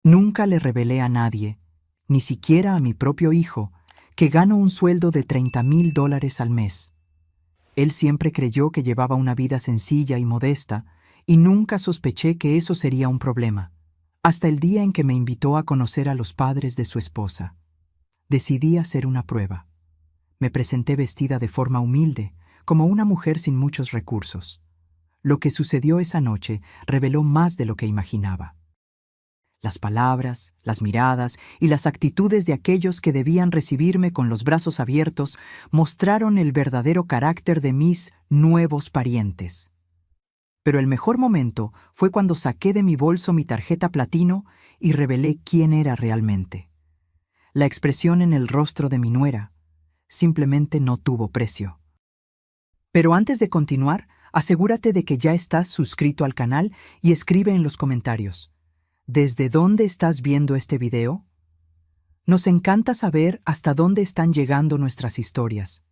Nunca le revelé a nadie, ni siquiera a mi propio hijo, que gano un sueldo de $30,000 al mes. Él siempre creyó que llevaba una vida sencilla y modesta, y nunca sospeché que eso sería un problema, hasta el día en que me invitó a conocer a los padres de su esposa. Decidí hacer una prueba. Me presenté vestida de forma humilde, como una mujer sin muchos recursos. Lo que sucedió esa noche reveló más de lo que imaginaba. Las palabras, las miradas y las actitudes de aquellos que debían recibirme con los brazos abiertos mostraron el verdadero carácter de mis nuevos parientes. Pero el mejor momento fue cuando saqué de mi bolso mi tarjeta platino y revelé quién era realmente. La expresión en el rostro de mi nuera simplemente no tuvo precio. Pero antes de continuar, asegúrate de que ya estás suscrito al canal y escribe en los comentarios: ¿desde dónde estás viendo este video? Nos encanta saber hasta dónde están llegando nuestras historias.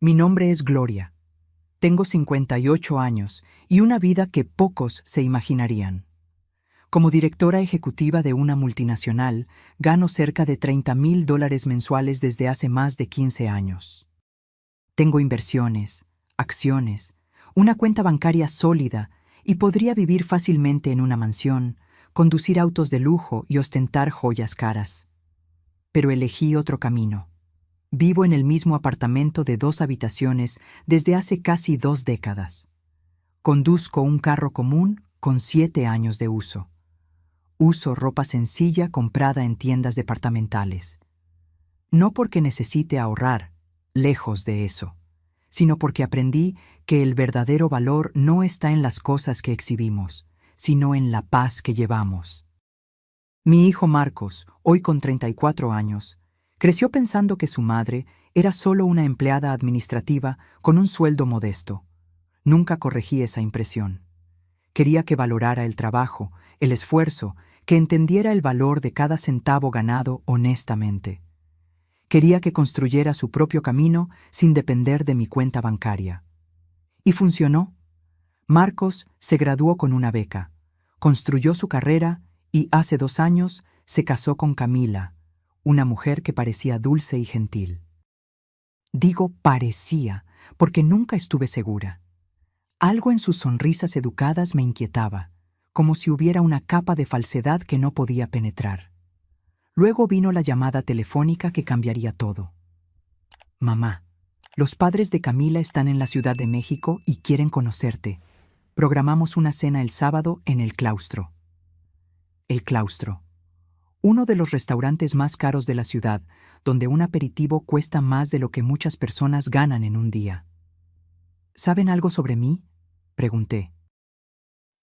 Mi nombre es Gloria. Tengo 58 años y una vida que pocos se imaginarían. Como directora ejecutiva de una multinacional, gano cerca de $30,000 mensuales desde hace más de 15 años. Tengo inversiones, acciones, una cuenta bancaria sólida y podría vivir fácilmente en una mansión, conducir autos de lujo y ostentar joyas caras. Pero elegí otro camino. Vivo en el mismo apartamento de 2 habitaciones desde hace casi 2 décadas. Conduzco un carro común con 7 años de uso. Uso ropa sencilla comprada en tiendas departamentales. No porque necesite ahorrar, lejos de eso, sino porque aprendí que el verdadero valor no está en las cosas que exhibimos, sino en la paz que llevamos. Mi hijo Marcos, hoy con 34 años, creció pensando que su madre era solo una empleada administrativa con un sueldo modesto. Nunca corregí esa impresión. Quería que valorara el trabajo, el esfuerzo, que entendiera el valor de cada centavo ganado honestamente. Quería que construyera su propio camino sin depender de mi cuenta bancaria. Y funcionó. Marcos se graduó con una beca, construyó su carrera y hace 2 años se casó con Camila, una mujer que parecía dulce y gentil. Digo parecía porque nunca estuve segura. Algo en sus sonrisas educadas me inquietaba, como si hubiera una capa de falsedad que no podía penetrar. Luego vino la llamada telefónica que cambiaría todo. Mamá, los padres de Camila están en la Ciudad de México y quieren conocerte. Programamos una cena el sábado en El Claustro. El Claustro, uno de los restaurantes más caros de la ciudad, donde un aperitivo cuesta más de lo que muchas personas ganan en un día. ¿Saben algo sobre mí?, pregunté.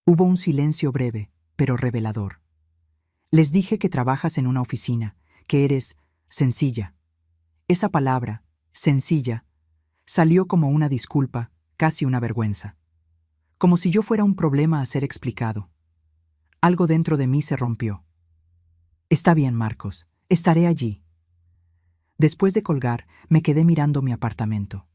Hubo un silencio breve, pero revelador. Les dije que trabajas en una oficina, que eres sencilla. Esa palabra, sencilla, salió como una disculpa, casi una vergüenza. Como si yo fuera un problema a ser explicado. Algo dentro de mí se rompió. Está bien, Marcos, estaré allí. Después de colgar, me quedé mirando mi apartamento.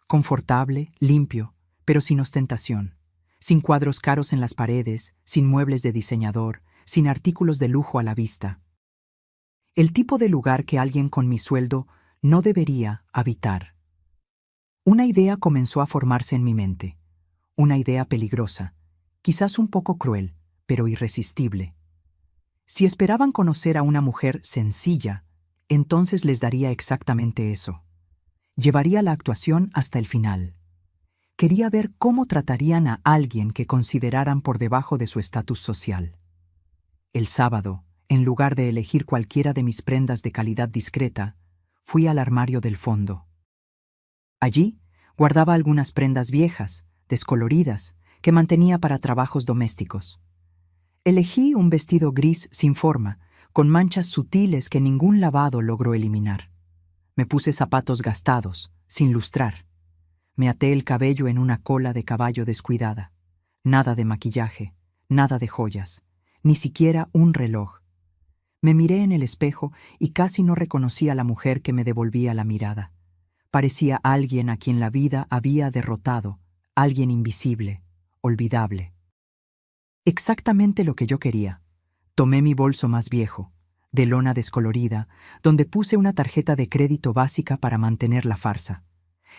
Confortable, limpio, pero sin ostentación. Sin cuadros caros en las paredes, sin muebles de diseñador, sin artículos de lujo a la vista. El tipo de lugar que alguien con mi sueldo no debería habitar. Una idea comenzó a formarse en mi mente. Una idea peligrosa, quizás un poco cruel, pero irresistible. Si esperaban conocer a una mujer sencilla, entonces les daría exactamente eso. Llevaría la actuación hasta el final. Quería ver cómo tratarían a alguien que consideraran por debajo de su estatus social. El sábado, en lugar de elegir cualquiera de mis prendas de calidad discreta, fui al armario del fondo. Allí guardaba algunas prendas viejas, descoloridas, que mantenía para trabajos domésticos. Elegí un vestido gris sin forma, con manchas sutiles que ningún lavado logró eliminar. Me puse zapatos gastados, sin lustrar. Me até el cabello en una cola de caballo descuidada. Nada de maquillaje, nada de joyas, ni siquiera un reloj. Me miré en el espejo y casi no reconocí a la mujer que me devolvía la mirada. Parecía alguien a quien la vida había derrotado, alguien invisible, olvidable. Exactamente lo que yo quería. Tomé mi bolso más viejo, de lona descolorida, donde puse una tarjeta de crédito básica para mantener la farsa.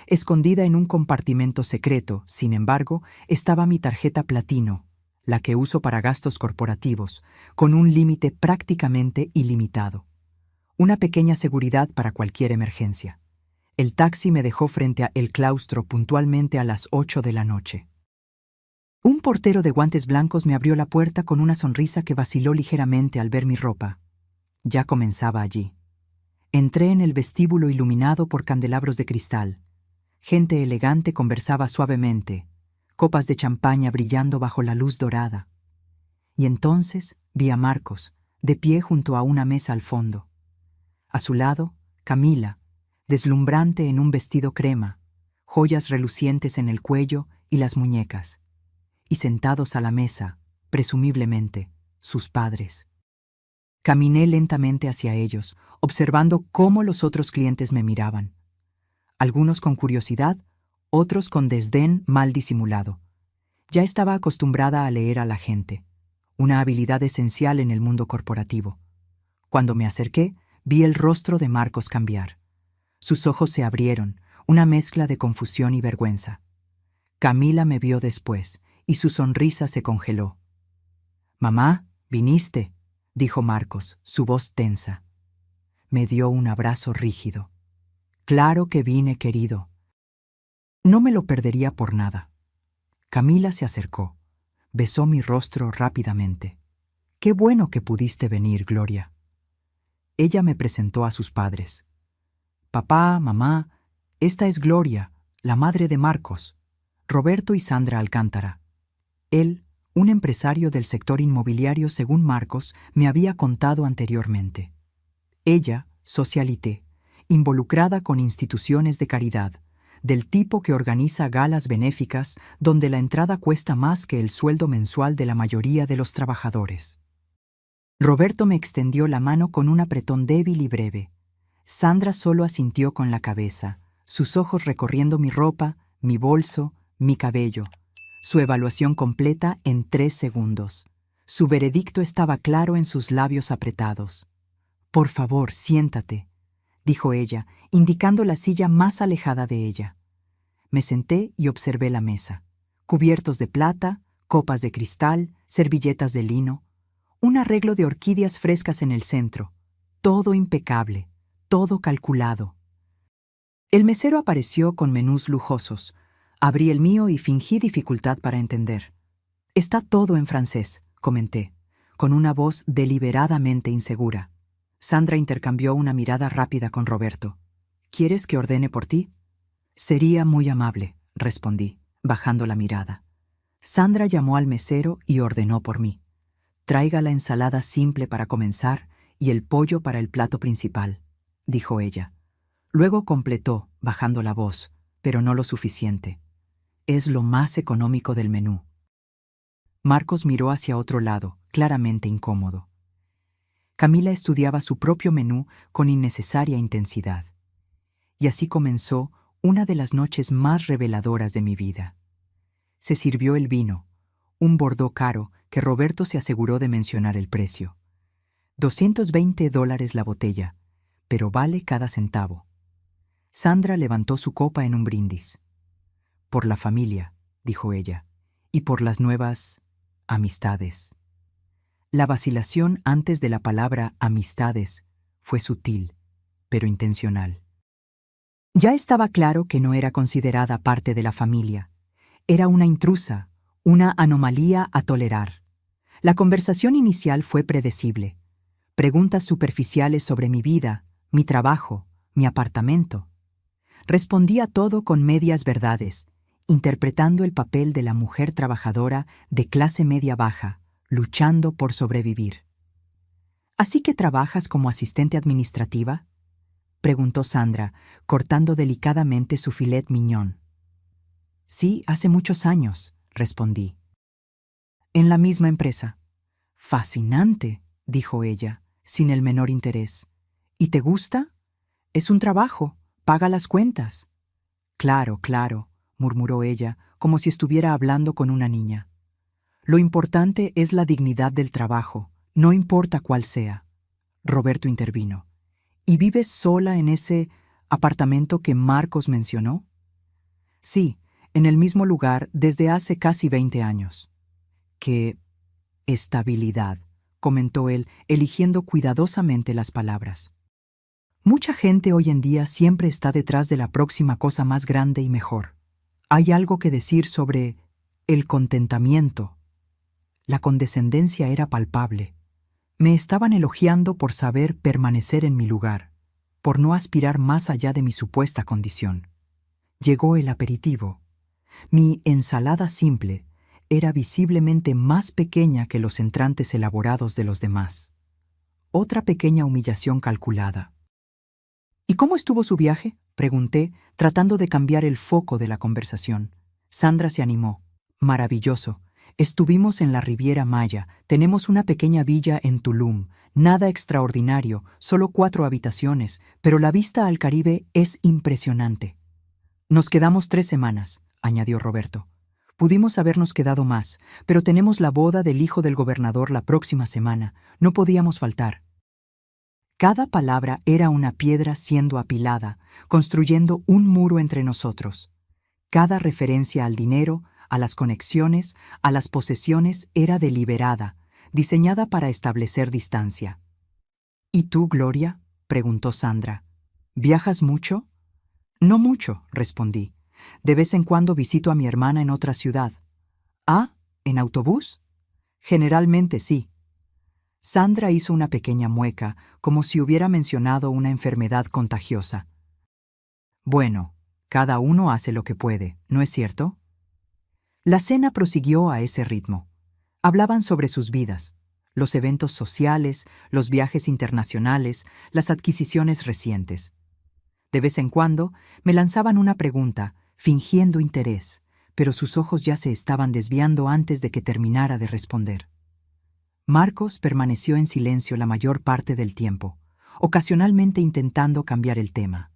Escondida en un compartimento secreto, sin embargo, estaba mi tarjeta platino, la que uso para gastos corporativos, con un límite prácticamente ilimitado. Una pequeña seguridad para cualquier emergencia. El taxi me dejó frente a El Claustro puntualmente a las 8 de la noche. Un portero de guantes blancos me abrió la puerta con una sonrisa que vaciló ligeramente al ver mi ropa. Ya comenzaba allí. Entré en el vestíbulo iluminado por candelabros de cristal. Gente elegante conversaba suavemente, copas de champaña brillando bajo la luz dorada. Y entonces vi a Marcos, de pie junto a una mesa al fondo. A su lado, Camila, deslumbrante en un vestido crema, joyas relucientes en el cuello y las muñecas. Y sentados a la mesa, presumiblemente, sus padres. Caminé lentamente hacia ellos, observando cómo los otros clientes me miraban. Algunos con curiosidad, otros con desdén mal disimulado. Ya estaba acostumbrada a leer a la gente, una habilidad esencial en el mundo corporativo. Cuando me acerqué, vi el rostro de Marcos cambiar. Sus ojos se abrieron, una mezcla de confusión y vergüenza. Camila me vio después, y su sonrisa se congeló. «Mamá, viniste», dijo Marcos, su voz tensa. Me dio un abrazo rígido. «Claro que vine, querido». No me lo perdería por nada. Camila se acercó, besó mi rostro rápidamente. «Qué bueno que pudiste venir, Gloria». Ella me presentó a sus padres. «Papá, mamá, esta es Gloria, la madre de Marcos, Roberto y Sandra Alcántara». Él, un empresario del sector inmobiliario según Marcos, me había contado anteriormente. Ella, socialité, involucrada con instituciones de caridad, del tipo que organiza galas benéficas donde la entrada cuesta más que el sueldo mensual de la mayoría de los trabajadores. Roberto me extendió la mano con un apretón débil y breve. Sandra solo asintió con la cabeza, sus ojos recorriendo mi ropa, mi bolso, mi cabello. Su evaluación completa en 3 segundos. Su veredicto estaba claro en sus labios apretados. «Por favor, siéntate», dijo ella, indicando la silla más alejada de ella. Me senté y observé la mesa. Cubiertos de plata, copas de cristal, servilletas de lino, un arreglo de orquídeas frescas en el centro. Todo impecable, todo calculado. El mesero apareció con menús lujosos. Abrí el mío y fingí dificultad para entender. «Está todo en francés», comenté, con una voz deliberadamente insegura. Sandra intercambió una mirada rápida con Roberto. «¿Quieres que ordene por ti?» «Sería muy amable», respondí, bajando la mirada. Sandra llamó al mesero y ordenó por mí. «Traiga la ensalada simple para comenzar y el pollo para el plato principal», dijo ella. Luego completó, bajando la voz, pero no lo suficiente. «Es lo más económico del menú». Marcos miró hacia otro lado, claramente incómodo. Camila estudiaba su propio menú con innecesaria intensidad. Y así comenzó una de las noches más reveladoras de mi vida. Se sirvió el vino, un Bordeaux caro que Roberto se aseguró de mencionar el precio. $220 la botella, pero vale cada centavo. Sandra levantó su copa en un brindis. «Por la familia», dijo ella, «y por las nuevas amistades». La vacilación antes de la palabra amistades fue sutil, pero intencional. Ya estaba claro que no era considerada parte de la familia. Era una intrusa, una anomalía a tolerar. La conversación inicial fue predecible. Preguntas superficiales sobre mi vida, mi trabajo, mi apartamento. Respondí a todo con medias verdades, interpretando el papel de la mujer trabajadora de clase media baja, luchando por sobrevivir. «¿Así que trabajas como asistente administrativa?», preguntó Sandra, cortando delicadamente su filet mignon. «Sí, hace muchos años», respondí. «¿En la misma empresa?» «Fascinante», dijo ella, sin el menor interés. «¿Y te gusta? Es un trabajo, paga las cuentas». «Claro, claro», murmuró ella, como si estuviera hablando con una niña. «Lo importante es la dignidad del trabajo, No importa cuál sea, Roberto intervino. ¿Y vives sola en ese apartamento que Marcos mencionó? Sí, en el mismo lugar desde hace casi 20 años. ¡Qué estabilidad!, comentó él, eligiendo cuidadosamente las palabras. Mucha gente hoy en día siempre está detrás de la próxima cosa más grande y mejor. Hay algo que decir sobre el contentamiento. La condescendencia era palpable. Me estaban elogiando por saber permanecer en mi lugar, por no aspirar más allá de mi supuesta condición. Llegó el aperitivo. Mi ensalada simple era visiblemente más pequeña que los entrantes elaborados de los demás. Otra pequeña humillación calculada. ¿Y cómo estuvo su viaje?, pregunté, tratando de cambiar el foco de la conversación. Sandra se animó. Maravilloso. Estuvimos en la Riviera Maya, tenemos una pequeña villa en Tulum, nada extraordinario, solo 4 habitaciones, pero la vista al Caribe es impresionante. Nos quedamos 3 semanas, añadió Roberto. Pudimos habernos quedado más, pero tenemos la boda del hijo del gobernador la próxima semana, no podíamos faltar. Cada palabra era una piedra siendo apilada, construyendo un muro entre nosotros. Cada referencia al dinero, a las conexiones, a las posesiones era deliberada, diseñada para establecer distancia. ¿Y tú, Gloria?, preguntó Sandra. ¿Viajas mucho? No mucho, respondí. De vez en cuando visito a mi hermana en otra ciudad. ¿Ah, en autobús? Generalmente sí. Sandra hizo una pequeña mueca, como si hubiera mencionado una enfermedad contagiosa. Bueno, cada uno hace lo que puede, ¿no es cierto? La cena prosiguió a ese ritmo. Hablaban sobre sus vidas, los eventos sociales, los viajes internacionales, las adquisiciones recientes. De vez en cuando me lanzaban una pregunta, fingiendo interés, pero sus ojos ya se estaban desviando antes de que terminara de responder. Marcos permaneció en silencio la mayor parte del tiempo, ocasionalmente intentando cambiar el tema.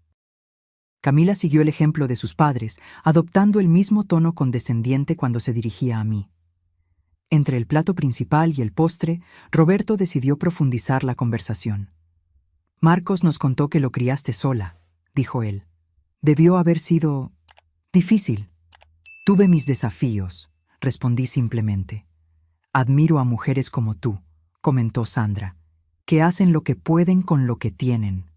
Camila siguió el ejemplo de sus padres, adoptando el mismo tono condescendiente cuando se dirigía a mí. Entre el plato principal y el postre, Roberto decidió profundizar la conversación. Marcos nos contó que lo criaste sola, dijo él. Debió haber sido difícil. Tuve mis desafíos, respondí simplemente. Admiro a mujeres como tú, comentó Sandra, que hacen lo que pueden con lo que tienen.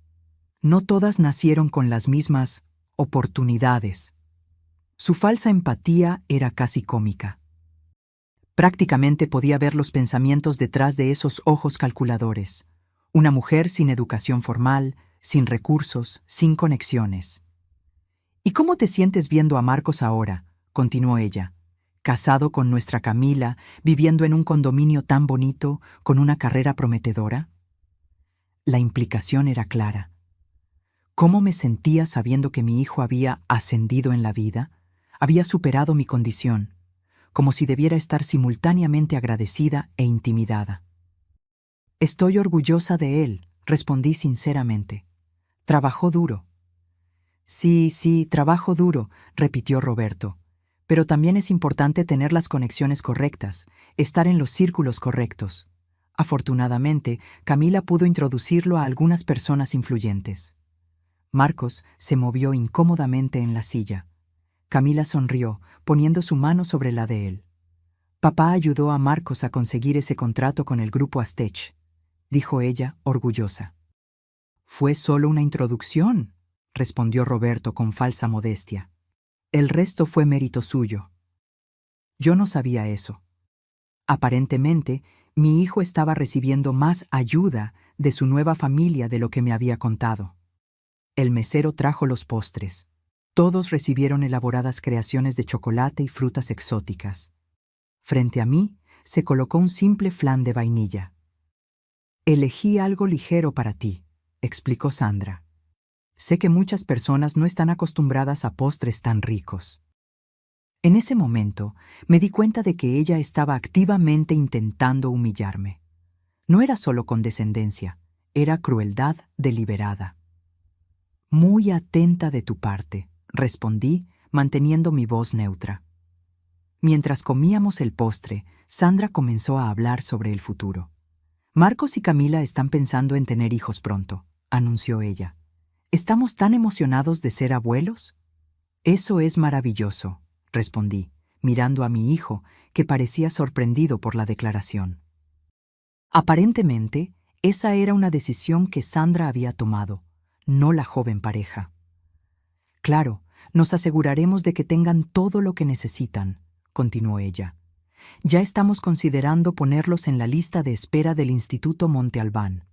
No todas nacieron con las mismas oportunidades. Su falsa empatía era casi cómica. Prácticamente podía ver los pensamientos detrás de esos ojos calculadores. Una mujer sin educación formal, sin recursos, sin conexiones. ¿Y cómo te sientes viendo a Marcos ahora?, continuó ella. Casado con nuestra Camila, viviendo en un condominio tan bonito, con una carrera prometedora. La implicación era clara. ¿Cómo me sentía sabiendo que mi hijo había ascendido en la vida? Había superado mi condición, como si debiera estar simultáneamente agradecida e intimidada. Estoy orgullosa de él, respondí sinceramente. Trabajó duro. Sí, trabajo duro, repitió Roberto. Pero también es importante tener las conexiones correctas, estar en los círculos correctos. Afortunadamente, Camila pudo introducirlo a algunas personas influyentes. Marcos se movió incómodamente en la silla. Camila sonrió, poniendo su mano sobre la de él. Papá ayudó a Marcos a conseguir ese contrato con el grupo Aztech, dijo ella, orgullosa. Fue solo una introducción, respondió Roberto con falsa modestia. El resto fue mérito suyo. Yo no sabía eso. Aparentemente, mi hijo estaba recibiendo más ayuda de su nueva familia de lo que me había contado. El mesero trajo los postres. Todos recibieron elaboradas creaciones de chocolate y frutas exóticas. Frente a mí se colocó un simple flan de vainilla. Elegí algo ligero para ti, explicó Sandra. Sé que muchas personas no están acostumbradas a postres tan ricos. En ese momento me di cuenta de que ella estaba activamente intentando humillarme. No era solo condescendencia, era crueldad deliberada. Muy atenta de tu parte, respondí, manteniendo mi voz neutra. Mientras comíamos el postre, Sandra comenzó a hablar sobre el futuro. Marcos y Camila están pensando en tener hijos pronto, anunció ella. ¿Estamos tan emocionados de ser abuelos? Eso es maravilloso, respondí, mirando a mi hijo, que parecía sorprendido por la declaración. Aparentemente, esa era una decisión que Sandra había tomado, no la joven pareja. Claro, nos aseguraremos de que tengan todo lo que necesitan, continuó ella. Ya estamos considerando ponerlos en la lista de espera del Instituto Monte Albán.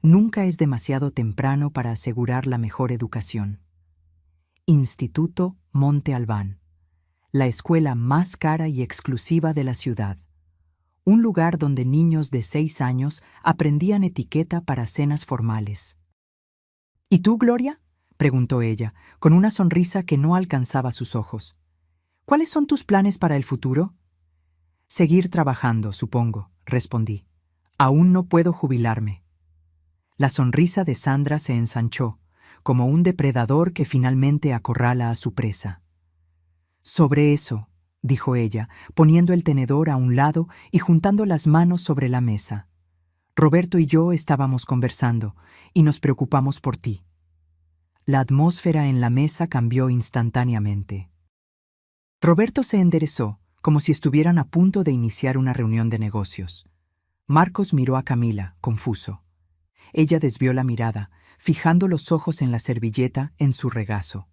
Nunca es demasiado temprano para asegurar la mejor educación. Instituto Monte Albán, la escuela más cara y exclusiva de la ciudad. Un lugar donde niños de 6 años aprendían etiqueta para cenas formales. ¿Y tú, Gloria?, preguntó ella, con una sonrisa que no alcanzaba sus ojos. ¿Cuáles son tus planes para el futuro? Seguir trabajando, supongo, respondí. Aún no puedo jubilarme. La sonrisa de Sandra se ensanchó, como un depredador que finalmente acorrala a su presa. Sobre eso, dijo ella, poniendo el tenedor a un lado y juntando las manos sobre la mesa. Roberto y yo estábamos conversando, y nos preocupamos por ti. La atmósfera en la mesa cambió instantáneamente. Roberto se enderezó, como si estuvieran a punto de iniciar una reunión de negocios. Marcos miró a Camila, confuso. Ella desvió la mirada, fijando los ojos en la servilleta en su regazo.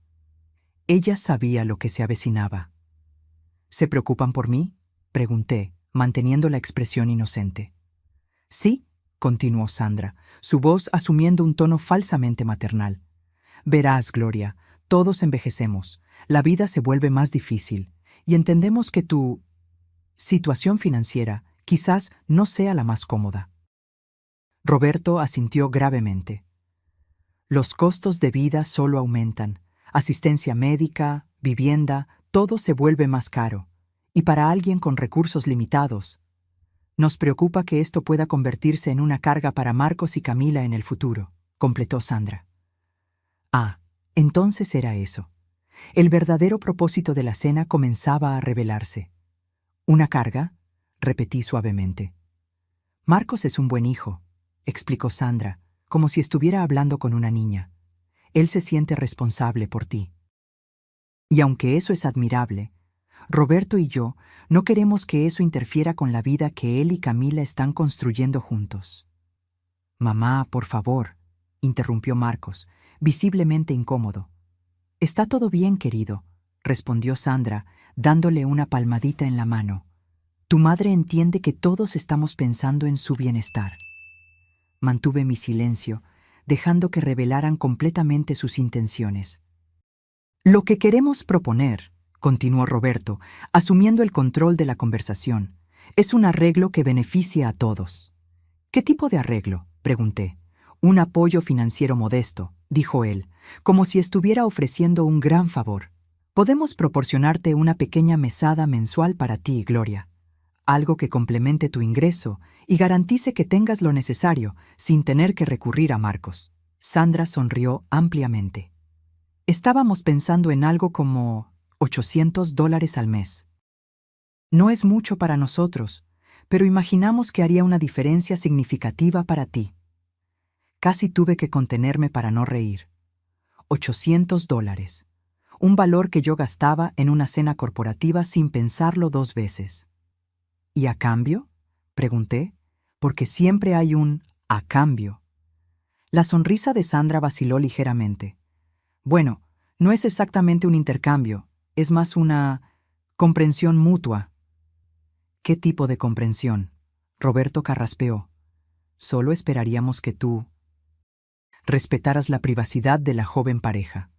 Ella sabía lo que se avecinaba. ¿Se preocupan por mí?, pregunté, manteniendo la expresión inocente. Sí, continuó Sandra, su voz asumiendo un tono falsamente maternal. Verás, Gloria, todos envejecemos, la vida se vuelve más difícil, y entendemos que tu situación financiera quizás no sea la más cómoda. Roberto asintió gravemente. Los costos de vida solo aumentan. Asistencia médica, vivienda, todo se vuelve más caro. Y para alguien con recursos limitados, nos preocupa que esto pueda convertirse en una carga para Marcos y Camila en el futuro, completó Sandra. Ah, entonces era eso. El verdadero propósito de la cena comenzaba a revelarse. ¿Una carga?, repetí suavemente. Marcos es un buen hijo, explicó Sandra, como si estuviera hablando con una niña. Él se siente responsable por ti. Y aunque eso es admirable, Roberto y yo no queremos que eso interfiera con la vida que él y Camila están construyendo juntos. Mamá, por favor, interrumpió Marcos, visiblemente incómodo. Está todo bien, querido, respondió Sandra, dándole una palmadita en la mano. Tu madre entiende que todos estamos pensando en su bienestar. Mantuve mi silencio, dejando que revelaran completamente sus intenciones. Lo que queremos proponer, continuó Roberto, asumiendo el control de la conversación, es un arreglo que beneficie a todos. ¿Qué tipo de arreglo?, pregunté. Un apoyo financiero modesto, dijo él, como si estuviera ofreciendo un gran favor. Podemos proporcionarte una pequeña mesada mensual para ti, Gloria. Algo que complemente tu ingreso y garantice que tengas lo necesario sin tener que recurrir a Marcos. Sandra sonrió ampliamente. Estábamos pensando en algo como $800 al mes. No es mucho para nosotros, pero imaginamos que haría una diferencia significativa para ti. Casi tuve que contenerme para no reír. $800. Un valor que yo gastaba en una cena corporativa sin pensarlo 2 veces. ¿Y a cambio?, pregunté, porque siempre hay un a cambio. La sonrisa de Sandra vaciló ligeramente. Bueno, no es exactamente un intercambio, es más una comprensión mutua. ¿Qué tipo de comprensión?, Roberto carraspeó. Solo esperaríamos que tú respetaras la privacidad de la joven pareja,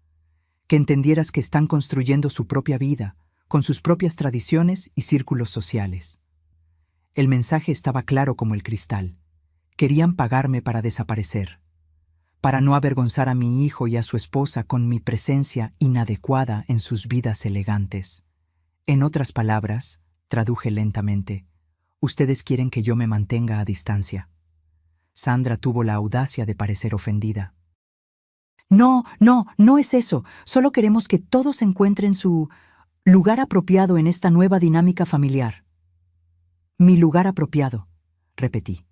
que entendieras que están construyendo su propia vida, con sus propias tradiciones y círculos sociales. El mensaje estaba claro como el cristal. Querían pagarme para desaparecer, para no avergonzar a mi hijo y a su esposa con mi presencia inadecuada en sus vidas elegantes. En otras palabras, traduje lentamente, ustedes quieren que yo me mantenga a distancia. Sandra tuvo la audacia de parecer ofendida. No es eso. Solo queremos que todos encuentren su lugar apropiado en esta nueva dinámica familiar. Mi lugar apropiado, repetí.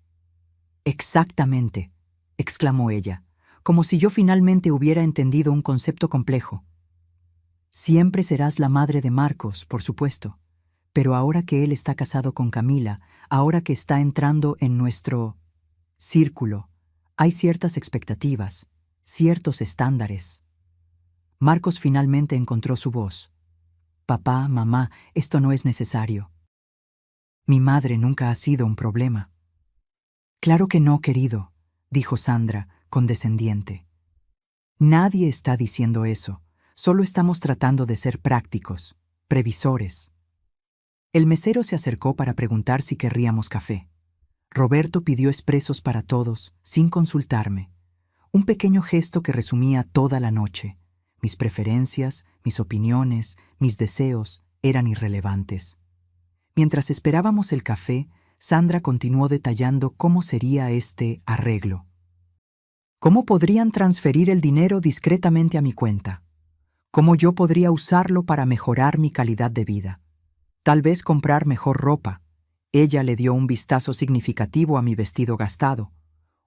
Exactamente, exclamó ella, como si yo finalmente hubiera entendido un concepto complejo. Siempre serás la madre de Marcos, por supuesto, pero ahora que él está casado con Camila, ahora que está entrando en nuestro círculo, hay ciertas expectativas, ciertos estándares. Marcos finalmente encontró su voz. Papá, mamá, esto no es necesario. Mi madre nunca ha sido un problema. Claro que no, querido, dijo Sandra, condescendiente. Nadie está diciendo eso, solo estamos tratando de ser prácticos, previsores. El mesero se acercó para preguntar si querríamos café. Roberto pidió expresos para todos, sin consultarme. Un pequeño gesto que resumía toda la noche. Mis preferencias, mis opiniones, mis deseos eran irrelevantes. Mientras esperábamos el café, Sandra continuó detallando cómo sería este arreglo. ¿Cómo podrían transferir el dinero discretamente a mi cuenta? ¿Cómo yo podría usarlo para mejorar mi calidad de vida? Tal vez comprar mejor ropa. Ella le dio un vistazo significativo a mi vestido gastado.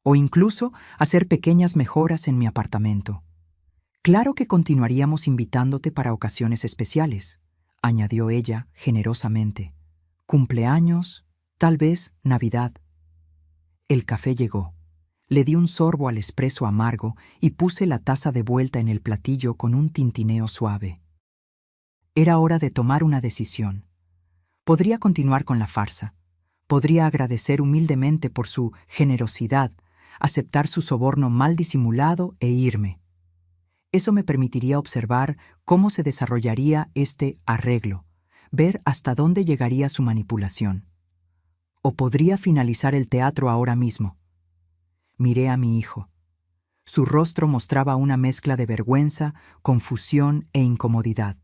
O incluso hacer pequeñas mejoras en mi apartamento. Claro que continuaríamos invitándote para ocasiones especiales, añadió ella generosamente. Cumpleaños, tal vez Navidad. El café llegó. Le di un sorbo al espresso amargo y puse la taza de vuelta en el platillo con un tintineo suave. Era hora de tomar una decisión. Podría continuar con la farsa. Podría agradecer humildemente por su generosidad, aceptar su soborno mal disimulado e irme. Eso me permitiría observar cómo se desarrollaría este arreglo, ver hasta dónde llegaría su manipulación. O podría finalizar el teatro ahora mismo. Miré a mi hijo. Su rostro mostraba una mezcla de vergüenza, confusión e incomodidad.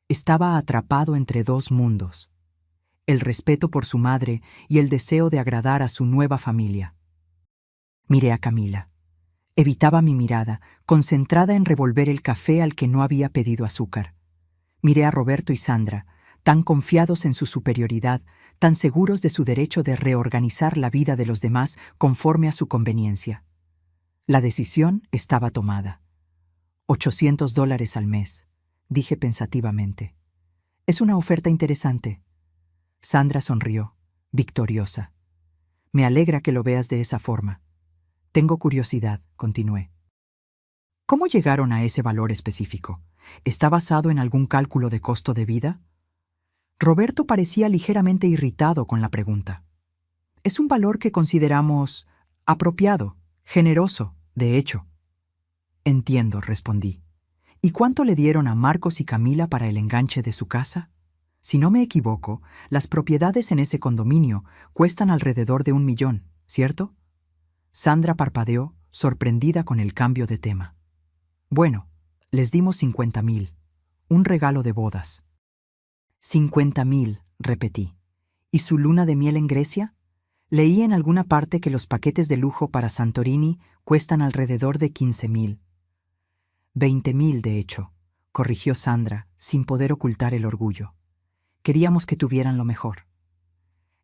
Estaba atrapado entre dos mundos: el respeto por su madre y el deseo de agradar a su nueva familia. Miré a Camila. Evitaba mi mirada, concentrada en revolver el café al que no había pedido azúcar. Miré a Roberto y Sandra, tan confiados en su superioridad, tan seguros de su derecho de reorganizar la vida de los demás conforme a su conveniencia. La decisión estaba tomada. $800 al mes, dije pensativamente. Es una oferta interesante. Sandra sonrió, victoriosa. Me alegra que lo veas de esa forma. Tengo curiosidad, continué. ¿Cómo llegaron a ese valor específico? ¿Está basado en algún cálculo de costo de vida? Roberto parecía ligeramente irritado con la pregunta. Es un valor que consideramos apropiado, generoso, de hecho. Entiendo, respondí. ¿Y cuánto le dieron a Marcos y Camila para el enganche de su casa? Si no me equivoco, las propiedades en ese condominio cuestan alrededor de 1 millón, ¿cierto? Sandra parpadeó, sorprendida con el cambio de tema. Bueno, les dimos 50,000. Un regalo de bodas. 50,000, repetí. ¿Y su luna de miel en Grecia? Leí en alguna parte que los paquetes de lujo para Santorini cuestan alrededor de 15,000. 20,000, de hecho, corrigió Sandra, sin poder ocultar el orgullo. Queríamos que tuvieran lo mejor.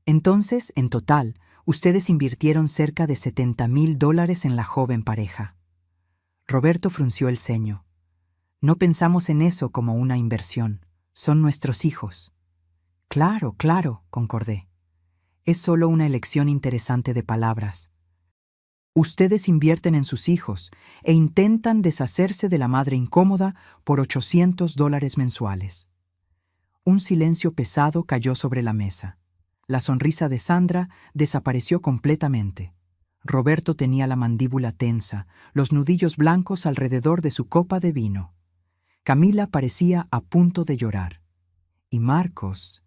Entonces, en total, ustedes invirtieron cerca de $70,000 en la joven pareja. Roberto frunció el ceño. No pensamos en eso como una inversión. Son nuestros hijos. Claro, claro, concordé. Es solo una elección interesante de palabras. Ustedes invierten en sus hijos e intentan deshacerse de la madre incómoda por $800 mensuales. Un silencio pesado cayó sobre la mesa. La sonrisa de Sandra desapareció completamente. Roberto tenía la mandíbula tensa, los nudillos blancos alrededor de su copa de vino. Camila parecía a punto de llorar. Y Marcos,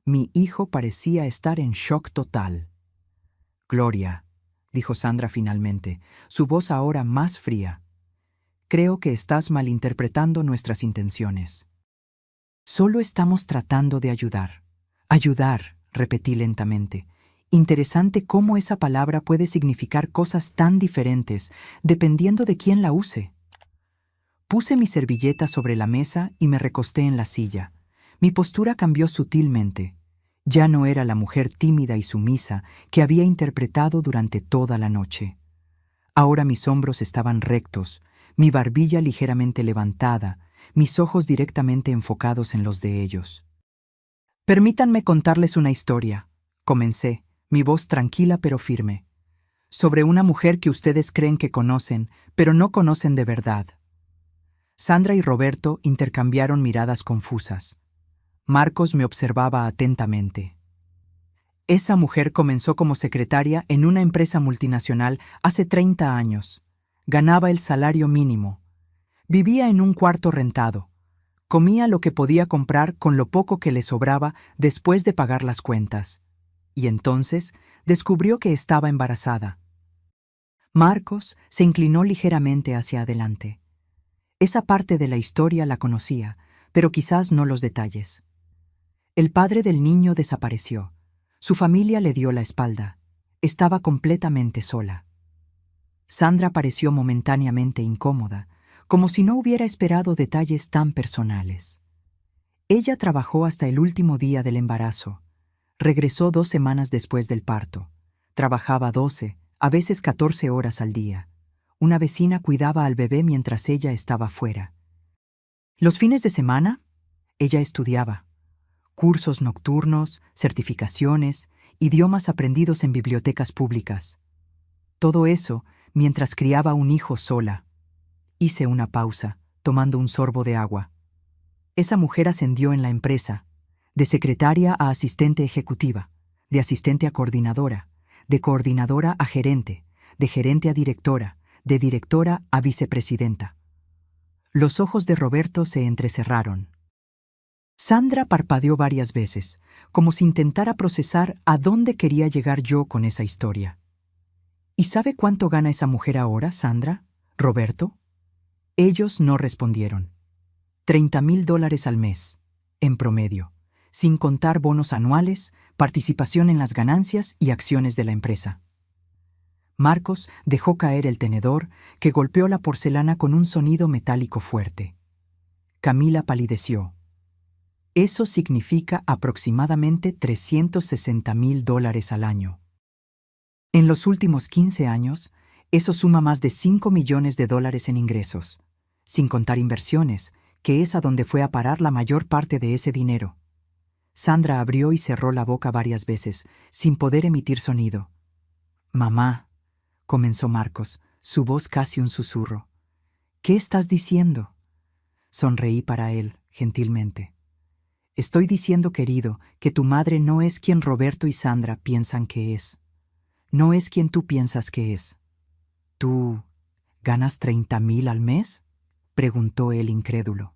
mi hijo, parecía estar en shock total. Gloria, dijo Sandra finalmente, su voz ahora más fría. Creo que estás malinterpretando nuestras intenciones. Solo estamos tratando de ayudar. Ayudar, repetí lentamente. Interesante cómo esa palabra puede significar cosas tan diferentes dependiendo de quién la use. Puse mi servilleta sobre la mesa y me recosté en la silla. Mi postura cambió sutilmente. Ya no era la mujer tímida y sumisa que había interpretado durante toda la noche. Ahora mis hombros estaban rectos, mi barbilla ligeramente levantada, mis ojos directamente enfocados en los de ellos. Permítanme contarles una historia, comencé, mi voz tranquila pero firme, sobre una mujer que ustedes creen que conocen, pero no conocen de verdad. Sandra y Roberto intercambiaron miradas confusas. Marcos me observaba atentamente. Esa mujer comenzó como secretaria en una empresa multinacional hace 30 años. Ganaba el salario mínimo. Vivía en un cuarto rentado. Comía lo que podía comprar con lo poco que le sobraba después de pagar las cuentas. Y entonces descubrió que estaba embarazada. Marcos se inclinó ligeramente hacia adelante. Esa parte de la historia la conocía, pero quizás no los detalles. El padre del niño desapareció. Su familia le dio la espalda. Estaba completamente sola. Sandra pareció momentáneamente incómoda, como si no hubiera esperado detalles tan personales. Ella trabajó hasta el último día del embarazo. Regresó 2 semanas después del parto. Trabajaba 12, a veces 14 horas al día. Una vecina cuidaba al bebé mientras ella estaba fuera. Los fines de semana, ella estudiaba. Cursos nocturnos, certificaciones, idiomas aprendidos en bibliotecas públicas. Todo eso mientras criaba un hijo sola. Hice una pausa, tomando un sorbo de agua. Esa mujer ascendió en la empresa, de secretaria a asistente ejecutiva, de asistente a coordinadora, de coordinadora a gerente, de gerente a directora, de directora a vicepresidenta. Los ojos de Roberto se entrecerraron. Sandra parpadeó varias veces, como si intentara procesar a dónde quería llegar yo con esa historia. ¿Y sabe cuánto gana esa mujer ahora, Sandra? ¿Roberto? Ellos no respondieron. $30,000 al mes, en promedio, sin contar bonos anuales, participación en las ganancias y acciones de la empresa. Marcos dejó caer el tenedor, que golpeó la porcelana con un sonido metálico fuerte. Camila palideció. Eso significa aproximadamente $360,000 al año. En los últimos 15 años, eso suma más de $5 millones en ingresos, sin contar inversiones, que es a donde fue a parar la mayor parte de ese dinero. Sandra abrió y cerró la boca varias veces, sin poder emitir sonido. «Mamá», comenzó Marcos, su voz casi un susurro. «¿Qué estás diciendo?» Sonreí para él, gentilmente. «Estoy diciendo, querido, que tu madre no es quien Roberto y Sandra piensan que es. No es quien tú piensas que es». «¿Tú ganas 30,000 al mes?», preguntó él incrédulo.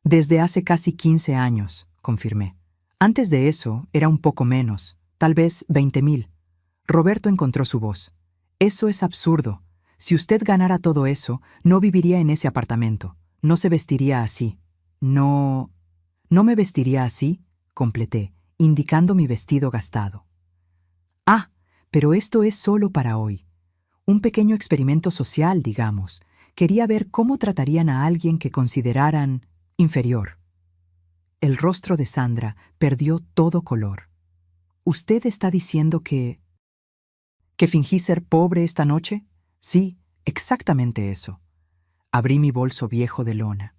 «Desde hace casi 15 años», confirmé. «Antes de eso era un poco menos, tal vez 20,000. Roberto encontró su voz. «Eso es absurdo. Si usted ganara todo eso, no viviría en ese apartamento. No se vestiría así». «No me vestiría así», completé, indicando mi vestido gastado. «Ah, pero esto es solo para hoy. Un pequeño experimento social, digamos. Quería ver cómo tratarían a alguien que consideraran inferior». El rostro de Sandra perdió todo color. «¿Usted está diciendo que fingí ser pobre esta noche?» «Sí, exactamente eso». Abrí mi bolso viejo de lona.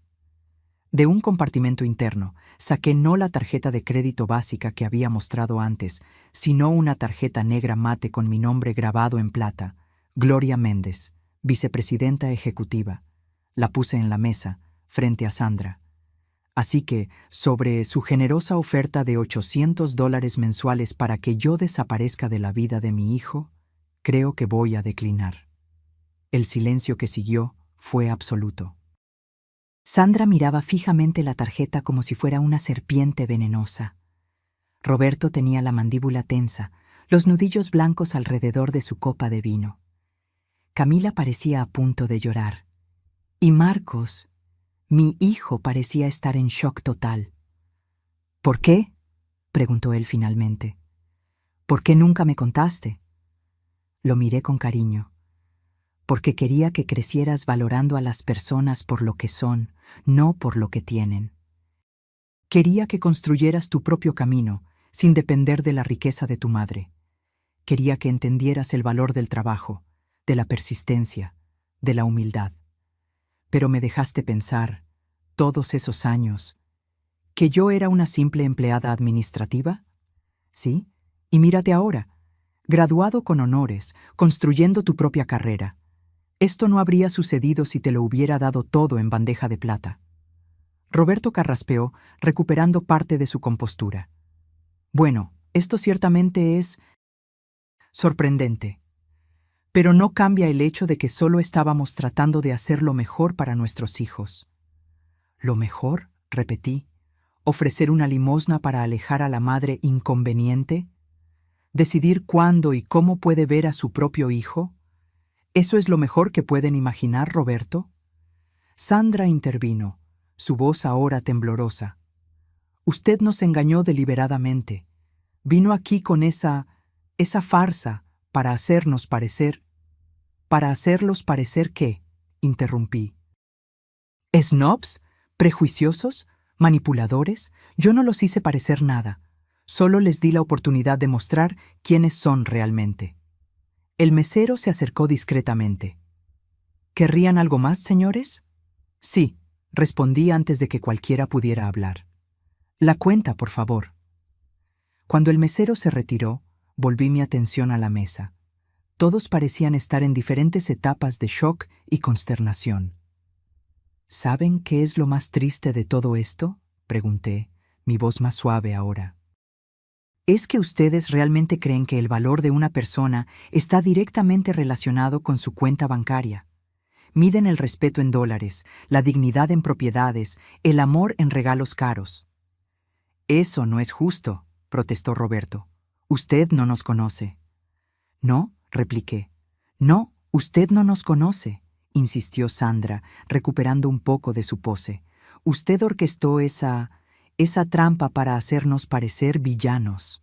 De un compartimento interno, saqué no la tarjeta de crédito básica que había mostrado antes, sino una tarjeta negra mate con mi nombre grabado en plata, Gloria Méndez, vicepresidenta ejecutiva. La puse en la mesa, frente a Sandra. Así que, sobre su generosa oferta de $800 mensuales para que yo desaparezca de la vida de mi hijo, creo que voy a declinar. El silencio que siguió fue absoluto. Sandra miraba fijamente la tarjeta como si fuera una serpiente venenosa. Roberto tenía la mandíbula tensa, los nudillos blancos alrededor de su copa de vino. Camila parecía a punto de llorar. Y Marcos, mi hijo, parecía estar en shock total. «¿Por qué?», preguntó él finalmente. «¿Por qué nunca me contaste?» Lo miré con cariño. «Porque quería que crecieras valorando a las personas por lo que son, no por lo que tienen. Quería que construyeras tu propio camino, sin depender de la riqueza de tu madre. Quería que entendieras el valor del trabajo, de la persistencia, de la humildad. Pero me dejaste pensar, todos esos años, ¿que yo era una simple empleada administrativa? Sí, y mírate ahora, graduado con honores, construyendo tu propia carrera. Esto no habría sucedido si te lo hubiera dado todo en bandeja de plata. Roberto carraspeó, recuperando parte de su compostura. Bueno, esto ciertamente es sorprendente. Pero no cambia el hecho de que solo estábamos tratando de hacer lo mejor para nuestros hijos. ¿Lo mejor?, repetí. ¿Ofrecer una limosna para alejar a la madre inconveniente? ¿Decidir cuándo y cómo puede ver a su propio hijo? ¿Eso es lo mejor que pueden imaginar, Roberto? Sandra intervino, su voz ahora temblorosa. Usted nos engañó deliberadamente. Vino aquí con esa farsa para hacernos parecer. ¿Para hacerlos parecer qué?, interrumpí. ¿Snobs? ¿Prejuiciosos? ¿Manipuladores? Yo no los hice parecer nada. Solo les di la oportunidad de mostrar quiénes son realmente. El mesero se acercó discretamente. ¿Querrían algo más, señores? Sí, respondí antes de que cualquiera pudiera hablar. La cuenta, por favor. Cuando el mesero se retiró, volví mi atención a la mesa. Todos parecían estar en diferentes etapas de shock y consternación. ¿Saben qué es lo más triste de todo esto?, pregunté, mi voz más suave ahora. ¿Es que ustedes realmente creen que el valor de una persona está directamente relacionado con su cuenta bancaria? Miden el respeto en dólares, la dignidad en propiedades, el amor en regalos caros. Eso no es justo, protestó Roberto. Usted no nos conoce. No, repliqué. No, usted no nos conoce, insistió Sandra, recuperando un poco de su pose. Usted orquestó esa trampa para hacernos parecer villanos.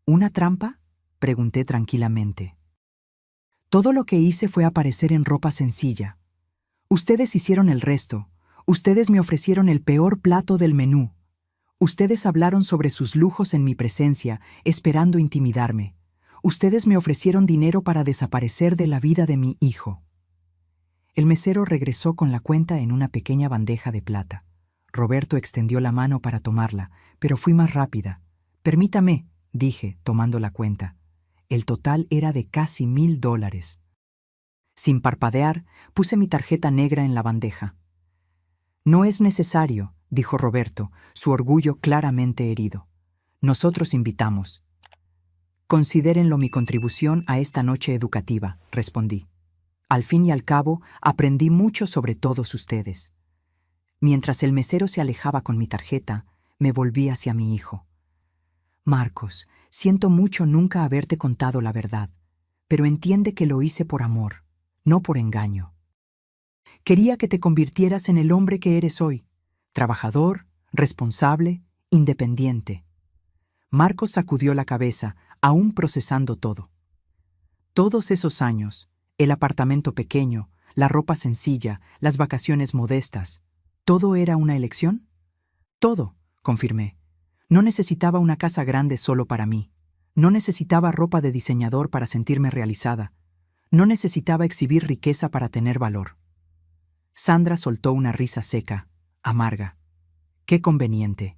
¿Una trampa?, pregunté tranquilamente. Todo lo que hice fue aparecer en ropa sencilla. Ustedes hicieron el resto. Ustedes me ofrecieron el peor plato del menú. Ustedes hablaron sobre sus lujos en mi presencia, esperando intimidarme. Ustedes me ofrecieron dinero para desaparecer de la vida de mi hijo. El mesero regresó con la cuenta en una pequeña bandeja de plata. Roberto extendió la mano para tomarla, pero fui más rápida. Permítame, dije, tomando la cuenta. El total era de casi $1,000. Sin parpadear, puse mi tarjeta negra en la bandeja. No es necesario, dijo Roberto, su orgullo claramente herido. Nosotros invitamos. Considérenlo mi contribución a esta noche educativa, respondí. Al fin y al cabo, aprendí mucho sobre todos ustedes. Mientras el mesero se alejaba con mi tarjeta, me volví hacia mi hijo. Marcos, siento mucho nunca haberte contado la verdad, pero entiende que lo hice por amor, no por engaño. Quería que te convirtieras en el hombre que eres hoy, trabajador, responsable, independiente. Marcos sacudió la cabeza, aún procesando todo. Todos esos años, el apartamento pequeño, la ropa sencilla, las vacaciones modestas, ¿todo era una elección? Todo, confirmé. No necesitaba una casa grande solo para mí. No necesitaba ropa de diseñador para sentirme realizada. No necesitaba exhibir riqueza para tener valor. Sandra soltó una risa seca, amarga. ¡Qué conveniente!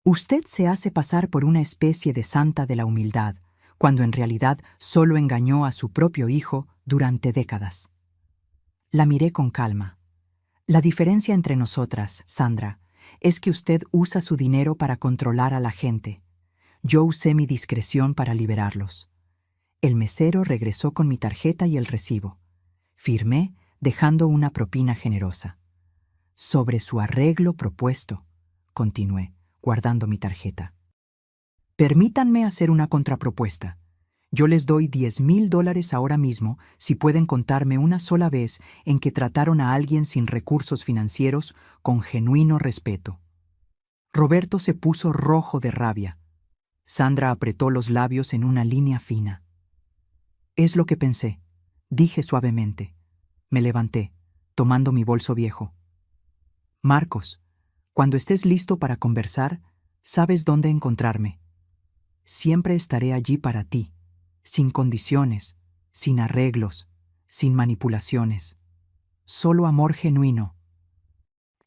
Usted se hace pasar por una especie de santa de la humildad, cuando en realidad solo engañó a su propio hijo durante décadas. La miré con calma. La diferencia entre nosotras, Sandra, es que usted usa su dinero para controlar a la gente. Yo usé mi discreción para liberarlos. El mesero regresó con mi tarjeta y el recibo. Firmé, dejando una propina generosa. Sobre su arreglo propuesto, continué, guardando mi tarjeta. Permítanme hacer una contrapropuesta. Yo les doy $10,000 ahora mismo si pueden contarme una sola vez en que trataron a alguien sin recursos financieros con genuino respeto. Roberto se puso rojo de rabia. Sandra apretó los labios en una línea fina. Es lo que pensé, dije suavemente. Me levanté, tomando mi bolso viejo. Marcos, cuando estés listo para conversar, sabes dónde encontrarme. Siempre estaré allí para ti, sin condiciones, sin arreglos, sin manipulaciones. Solo amor genuino.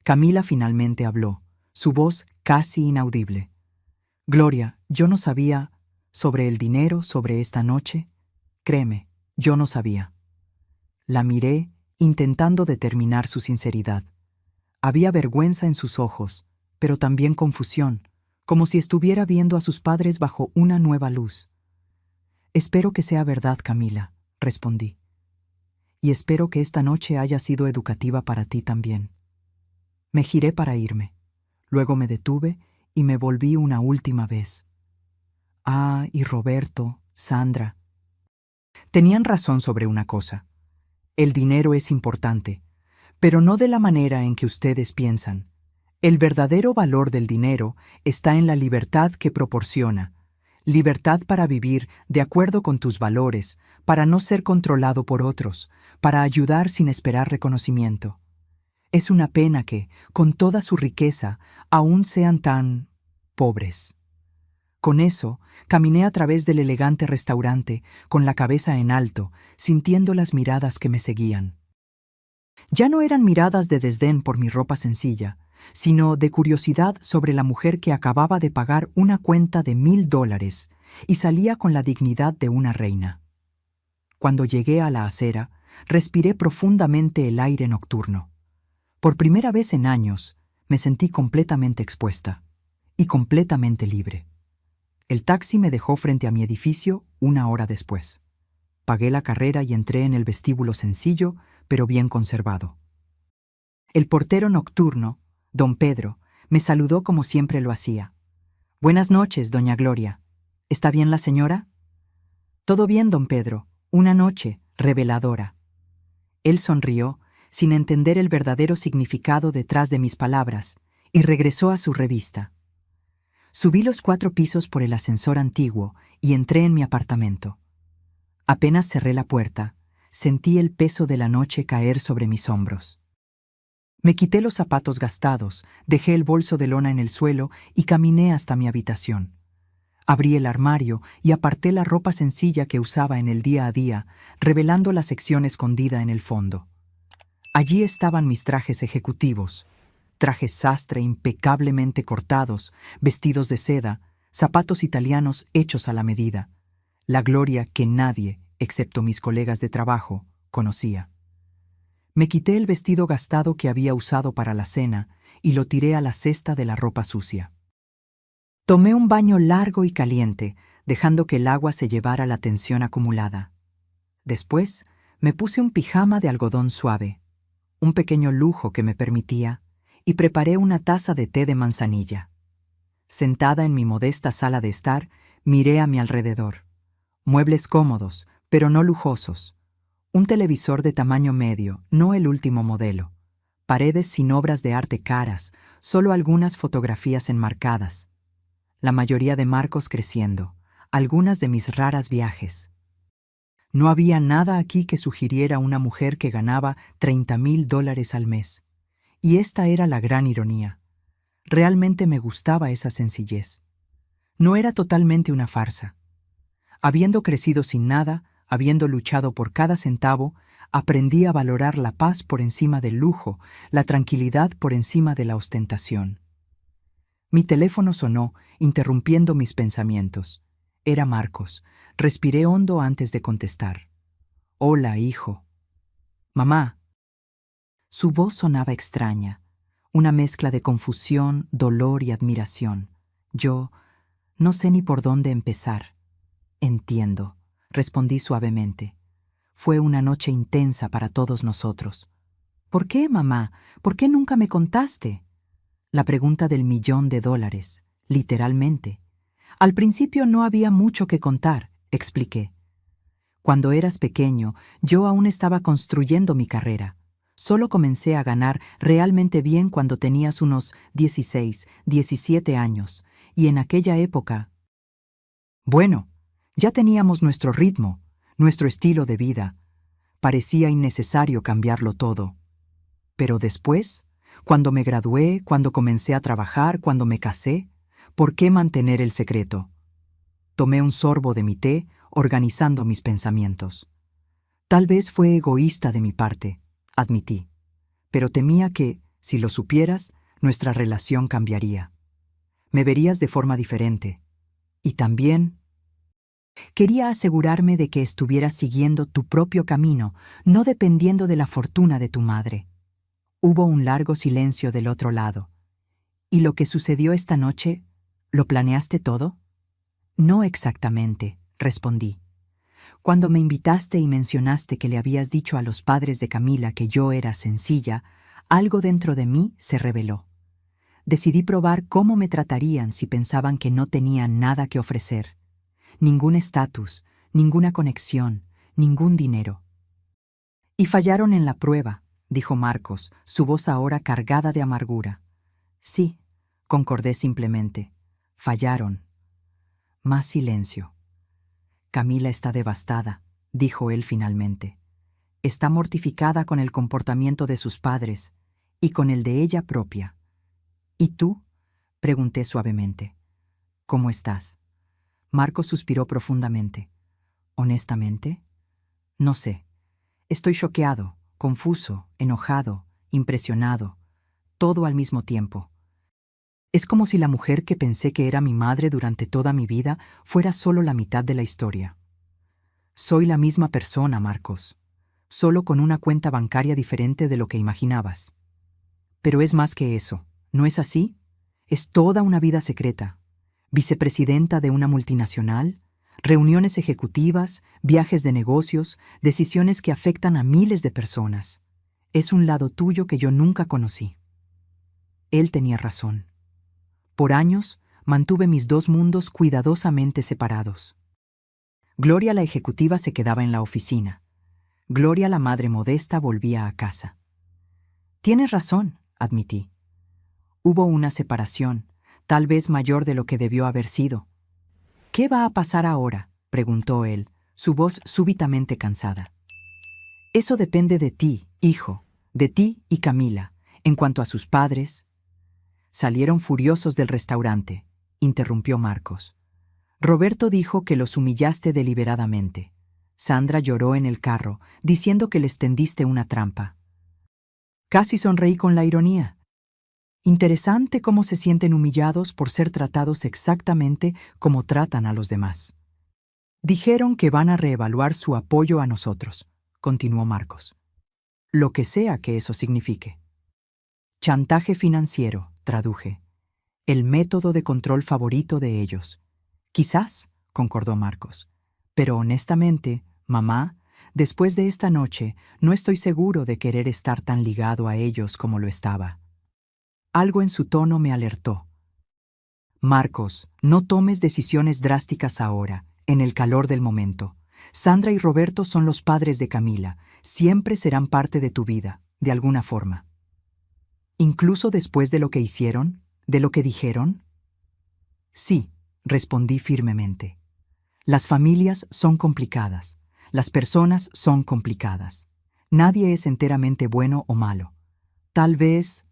Camila finalmente habló, su voz casi inaudible. Gloria, yo no sabía sobre el dinero, sobre esta noche. Créeme, yo no sabía. La miré, intentando determinar su sinceridad. Había vergüenza en sus ojos, pero también confusión, como si estuviera viendo a sus padres bajo una nueva luz. Espero que sea verdad, Camila, respondí. Y espero que esta noche haya sido educativa para ti también. Me giré para irme. Luego me detuve y me volví una última vez. Ah, y Roberto, Sandra. Tenían razón sobre una cosa. El dinero es importante, pero no de la manera en que ustedes piensan. El verdadero valor del dinero está en la libertad que proporciona. Libertad para vivir de acuerdo con tus valores, para no ser controlado por otros, para ayudar sin esperar reconocimiento. Es una pena que, con toda su riqueza, aún sean tan pobres. Con eso, caminé a través del elegante restaurante, con la cabeza en alto, sintiendo las miradas que me seguían. Ya no eran miradas de desdén por mi ropa sencilla, sino de curiosidad sobre la mujer que acababa de pagar una cuenta de $1000 y salía con la dignidad de una reina. Cuando llegué a la acera, respiré profundamente el aire nocturno. Por primera vez en años, me sentí completamente expuesta y completamente libre. El taxi me dejó frente a mi edificio 1 hora después. Pagué la carrera y entré en el vestíbulo sencillo, pero bien conservado. El portero nocturno, don Pedro, me saludó como siempre lo hacía. «Buenas noches, doña Gloria. ¿Está bien la señora?» «Todo bien, don Pedro. Una noche reveladora». Él sonrió, sin entender el verdadero significado detrás de mis palabras, y regresó a su revista. Subí los 4 pisos por el ascensor antiguo y entré en mi apartamento. Apenas cerré la puerta, sentí el peso de la noche caer sobre mis hombros. Me quité los zapatos gastados, dejé el bolso de lona en el suelo y caminé hasta mi habitación. Abrí el armario y aparté la ropa sencilla que usaba en el día a día, revelando la sección escondida en el fondo. Allí estaban mis trajes ejecutivos, trajes sastre impecablemente cortados, vestidos de seda, zapatos italianos hechos a la medida, la Gloria que nadie, excepto mis colegas de trabajo, conocía. Me quité el vestido gastado que había usado para la cena y lo tiré a la cesta de la ropa sucia. Tomé un baño largo y caliente, dejando que el agua se llevara la tensión acumulada. Después, me puse un pijama de algodón suave, un pequeño lujo que me permitía, y preparé una taza de té de manzanilla. Sentada en mi modesta sala de estar, miré a mi alrededor. Muebles cómodos, pero no lujosos. Un televisor de tamaño medio, no el último modelo. Paredes sin obras de arte caras, solo algunas fotografías enmarcadas. La mayoría de marcos creciendo, algunas de mis raras viajes. No había nada aquí que sugiriera una mujer que ganaba $30,000 al mes. Y esta era la gran ironía. Realmente me gustaba esa sencillez. No era totalmente una farsa. Habiendo crecido sin nada, habiendo luchado por cada centavo, aprendí a valorar la paz por encima del lujo, la tranquilidad por encima de la ostentación. Mi teléfono sonó, interrumpiendo mis pensamientos. Era Marcos. Respiré hondo antes de contestar. «Hola, hijo». «Mamá». Su voz sonaba extraña, una mezcla de confusión, dolor y admiración. Yo no sé ni por dónde empezar. «Entiendo», respondí suavemente. «Fue una noche intensa para todos nosotros». «¿Por qué, mamá? ¿Por qué nunca me contaste?» La pregunta del $1,000,000, literalmente. «Al principio no había mucho que contar», expliqué. «Cuando eras pequeño, yo aún estaba construyendo mi carrera. Solo comencé a ganar realmente bien cuando tenías unos 16, 17 años, y en aquella época... Bueno, ya teníamos nuestro ritmo, nuestro estilo de vida. Parecía innecesario cambiarlo todo. Pero después, cuando me gradué, cuando comencé a trabajar, cuando me casé, ¿por qué mantener el secreto?» Tomé un sorbo de mi té, organizando mis pensamientos. Tal vez fue egoísta de mi parte, admití, pero temía que, si lo supieras, nuestra relación cambiaría. Me verías de forma diferente. Y también quería asegurarme de que estuvieras siguiendo tu propio camino, no dependiendo de la fortuna de tu madre. Hubo un largo silencio del otro lado. ¿Y lo que sucedió esta noche, lo planeaste todo? No exactamente, respondí. Cuando me invitaste y mencionaste que le habías dicho a los padres de Camila que yo era sencilla, algo dentro de mí se reveló. Decidí probar cómo me tratarían si pensaban que no tenían nada que ofrecer. Ningún estatus, ninguna conexión, ningún dinero. Y fallaron en la prueba, dijo Marcos, su voz ahora cargada de amargura. Sí, concordé simplemente. Fallaron. Más silencio. Camila está devastada, dijo él finalmente. Está mortificada con el comportamiento de sus padres y con el de ella propia. ¿Y tú? Pregunté suavemente. ¿Cómo estás? Marcos suspiró profundamente. ¿Honestamente? No sé. Estoy choqueado, confuso, enojado, impresionado, todo al mismo tiempo. Es como si la mujer que pensé que era mi madre durante toda mi vida fuera solo la mitad de la historia. Soy la misma persona, Marcos, solo con una cuenta bancaria diferente de lo que imaginabas. Pero es más que eso, ¿no es así? Es toda una vida secreta. Vicepresidenta de una multinacional, reuniones ejecutivas, viajes de negocios, decisiones que afectan a miles de personas. Es un lado tuyo que yo nunca conocí. Él tenía razón. Por años, mantuve mis dos mundos cuidadosamente separados. Gloria la ejecutiva se quedaba en la oficina. Gloria la madre modesta volvía a casa. Tienes razón, admití. Hubo una separación, tal vez mayor de lo que debió haber sido. ¿Qué va a pasar ahora?, preguntó él, su voz súbitamente cansada. Eso depende de ti, hijo, de ti y Camila. En cuanto a sus padres... Salieron furiosos del restaurante, interrumpió Marcos. Roberto dijo que los humillaste deliberadamente. Sandra lloró en el carro, diciendo que les tendiste una trampa. Casi sonreí con la ironía. Interesante cómo se sienten humillados por ser tratados exactamente como tratan a los demás. Dijeron que van a reevaluar su apoyo a nosotros, continuó Marcos. Lo que sea que eso signifique. Chantaje financiero, traduje. El método de control favorito de ellos. Quizás, concordó Marcos. Pero honestamente, mamá, después de esta noche, no estoy seguro de querer estar tan ligado a ellos como lo estaba. Algo en su tono me alertó. Marcos, no tomes decisiones drásticas ahora, en el calor del momento. Sandra y Roberto son los padres de Camila. Siempre serán parte de tu vida, de alguna forma. ¿Incluso después de lo que hicieron? ¿De lo que dijeron? Sí, respondí firmemente. Las familias son complicadas. Las personas son complicadas. Nadie es enteramente bueno o malo. Tal vez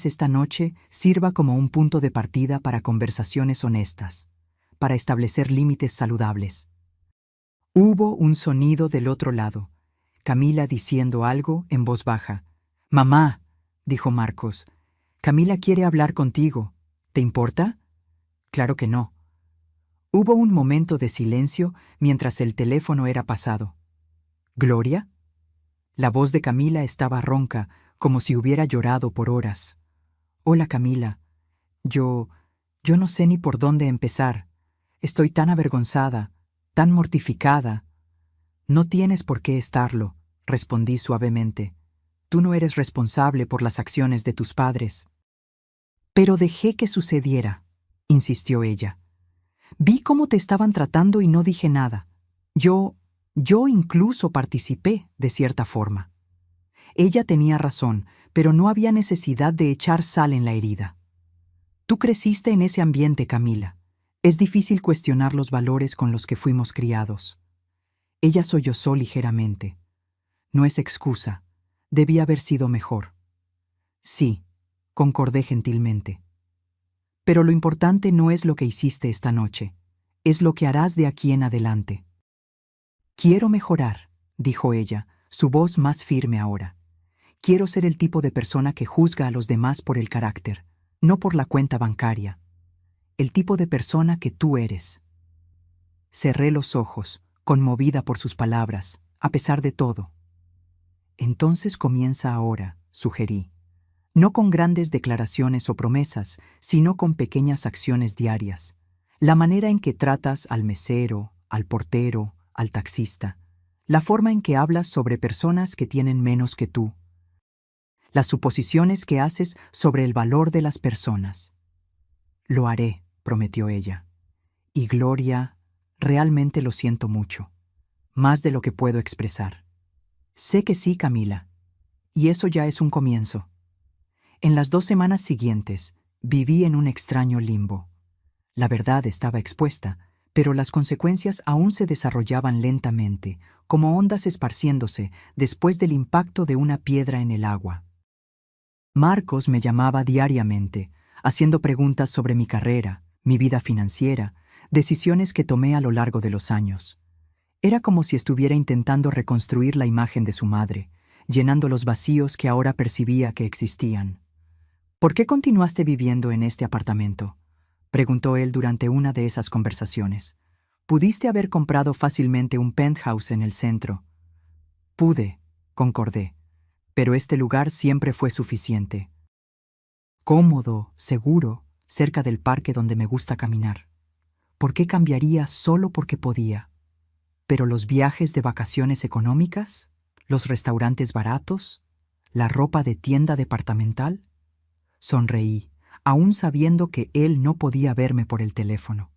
esta noche sirva como un punto de partida para conversaciones honestas, para establecer límites saludables. Hubo un sonido del otro lado. Camila diciendo algo en voz baja. «Mamá», dijo Marcos, «Camila quiere hablar contigo. ¿Te importa?» «Claro que no». Hubo un momento de silencio mientras el teléfono era pasado. «¿Gloria?» La voz de Camila estaba ronca, como si hubiera llorado por horas. «Hola, Camila. Yo no sé ni por dónde empezar. Estoy tan avergonzada, tan mortificada». «No tienes por qué estarlo», respondí suavemente. «Tú no eres responsable por las acciones de tus padres». «Pero dejé que sucediera», insistió ella. «Vi cómo te estaban tratando y no dije nada. Yo incluso participé, de cierta forma». Ella tenía razón, pero no había necesidad de echar sal en la herida. «Tú creciste en ese ambiente, Camila. Es difícil cuestionar los valores con los que fuimos criados». Ella sollozó ligeramente. «No es excusa. Debía haber sido mejor». «Sí», concordé gentilmente. «Pero lo importante no es lo que hiciste esta noche. Es lo que harás de aquí en adelante. Quiero mejorar, dijo ella, su voz más firme ahora. Quiero ser el tipo de persona que juzga a los demás por el carácter, no por la cuenta bancaria. El tipo de persona que tú eres. Cerré los ojos, conmovida por sus palabras, a pesar de todo. Entonces comienza ahora, sugerí. No con grandes declaraciones o promesas, sino con pequeñas acciones diarias. La manera en que tratas al mesero, al portero, al taxista. La forma en que hablas sobre personas que tienen menos que tú. Las suposiciones que haces sobre el valor de las personas. Lo haré, prometió ella. Y Gloria, realmente lo siento mucho. Más de lo que puedo expresar. Sé que sí, Camila. Y eso ya es un comienzo. En las 2 semanas siguientes, viví en un extraño limbo. La verdad estaba expuesta, pero las consecuencias aún se desarrollaban lentamente, como ondas esparciéndose después del impacto de una piedra en el agua. Marcos me llamaba diariamente, haciendo preguntas sobre mi carrera, mi vida financiera, decisiones que tomé a lo largo de los años. Era como si estuviera intentando reconstruir la imagen de su madre, llenando los vacíos que ahora percibía que existían. ¿Por qué continuaste viviendo en este apartamento?, preguntó él durante una de esas conversaciones. Pudiste haber comprado fácilmente un penthouse en el centro. Pude, concordé, pero este lugar siempre fue suficiente. Cómodo, seguro, cerca del parque donde me gusta caminar. ¿Por qué cambiaría solo porque podía? ¿Pero los viajes de vacaciones económicas? ¿Los restaurantes baratos? ¿La ropa de tienda departamental? Sonreí, aún sabiendo que él no podía verme por el teléfono.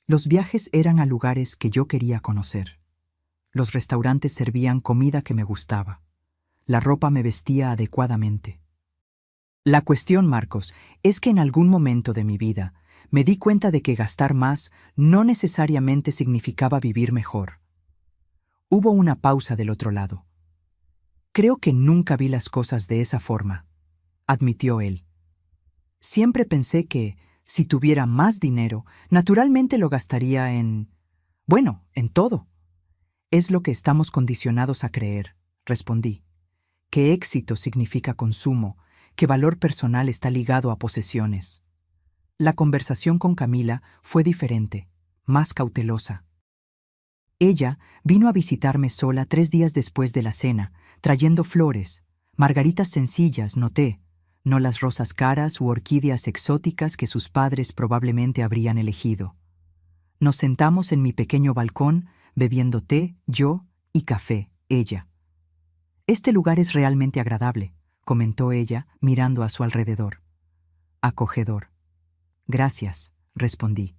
Los viajes eran a lugares que yo quería conocer. Los restaurantes servían comida que me gustaba. La ropa me vestía adecuadamente. La cuestión, Marcos, es que en algún momento de mi vida me di cuenta de que gastar más no necesariamente significaba vivir mejor. Hubo una pausa del otro lado. Creo que nunca vi las cosas de esa forma, admitió él. Siempre pensé que, si tuviera más dinero, naturalmente lo gastaría en todo. Es lo que estamos condicionados a creer, respondí. Que éxito significa consumo, que valor personal está ligado a posesiones. La conversación con Camila fue diferente, más cautelosa. Ella vino a visitarme sola 3 días después de la cena, trayendo flores, margaritas sencillas, noté, no las rosas caras u orquídeas exóticas que sus padres probablemente habrían elegido. Nos sentamos en mi pequeño balcón, bebiendo té, yo, y café, ella. Este lugar es realmente agradable, comentó ella, mirando a su alrededor. Acogedor. Gracias, respondí.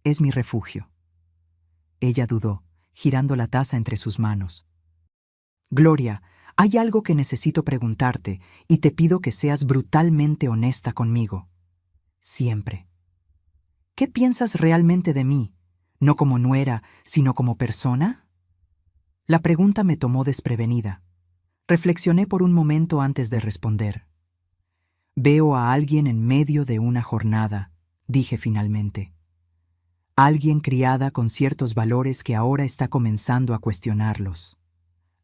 Es mi refugio. Ella dudó, girando la taza entre sus manos. Gloria, hay algo que necesito preguntarte y te pido que seas brutalmente honesta conmigo. Siempre. ¿Qué piensas realmente de mí? No como nuera, sino como persona. La pregunta me tomó desprevenida. Reflexioné por un momento antes de responder. Veo a alguien en medio de una jornada, dije finalmente. Alguien criada con ciertos valores que ahora está comenzando a cuestionarlos.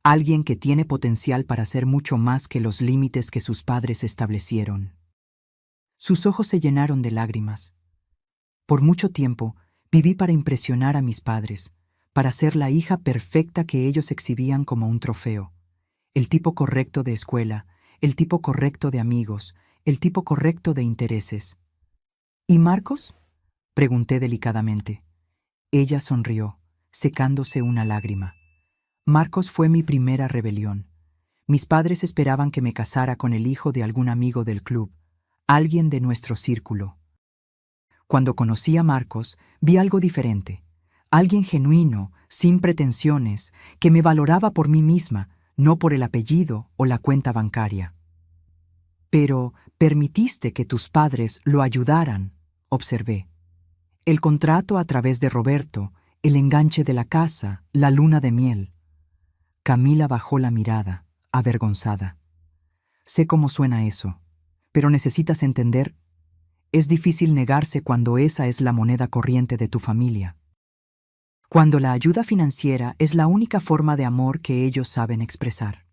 Alguien que tiene potencial para ser mucho más que los límites que sus padres establecieron. Sus ojos se llenaron de lágrimas. Por mucho tiempo, viví para impresionar a mis padres, para ser la hija perfecta que ellos exhibían como un trofeo. El tipo correcto de escuela, el tipo correcto de amigos, el tipo correcto de intereses. ¿Y Marcos?, pregunté delicadamente. Ella sonrió, secándose una lágrima. Marcos fue mi primera rebelión. Mis padres esperaban que me casara con el hijo de algún amigo del club, alguien de nuestro círculo. Cuando conocí a Marcos, vi algo diferente. Alguien genuino, sin pretensiones, que me valoraba por mí misma, no por el apellido o la cuenta bancaria. Pero permitiste que tus padres lo ayudaran, observé. El contrato a través de Roberto, el enganche de la casa, la luna de miel. Camila bajó la mirada, avergonzada. Sé cómo suena eso, pero necesitas entender. Es difícil negarse cuando esa es la moneda corriente de tu familia. Cuando la ayuda financiera es la única forma de amor que ellos saben expresar.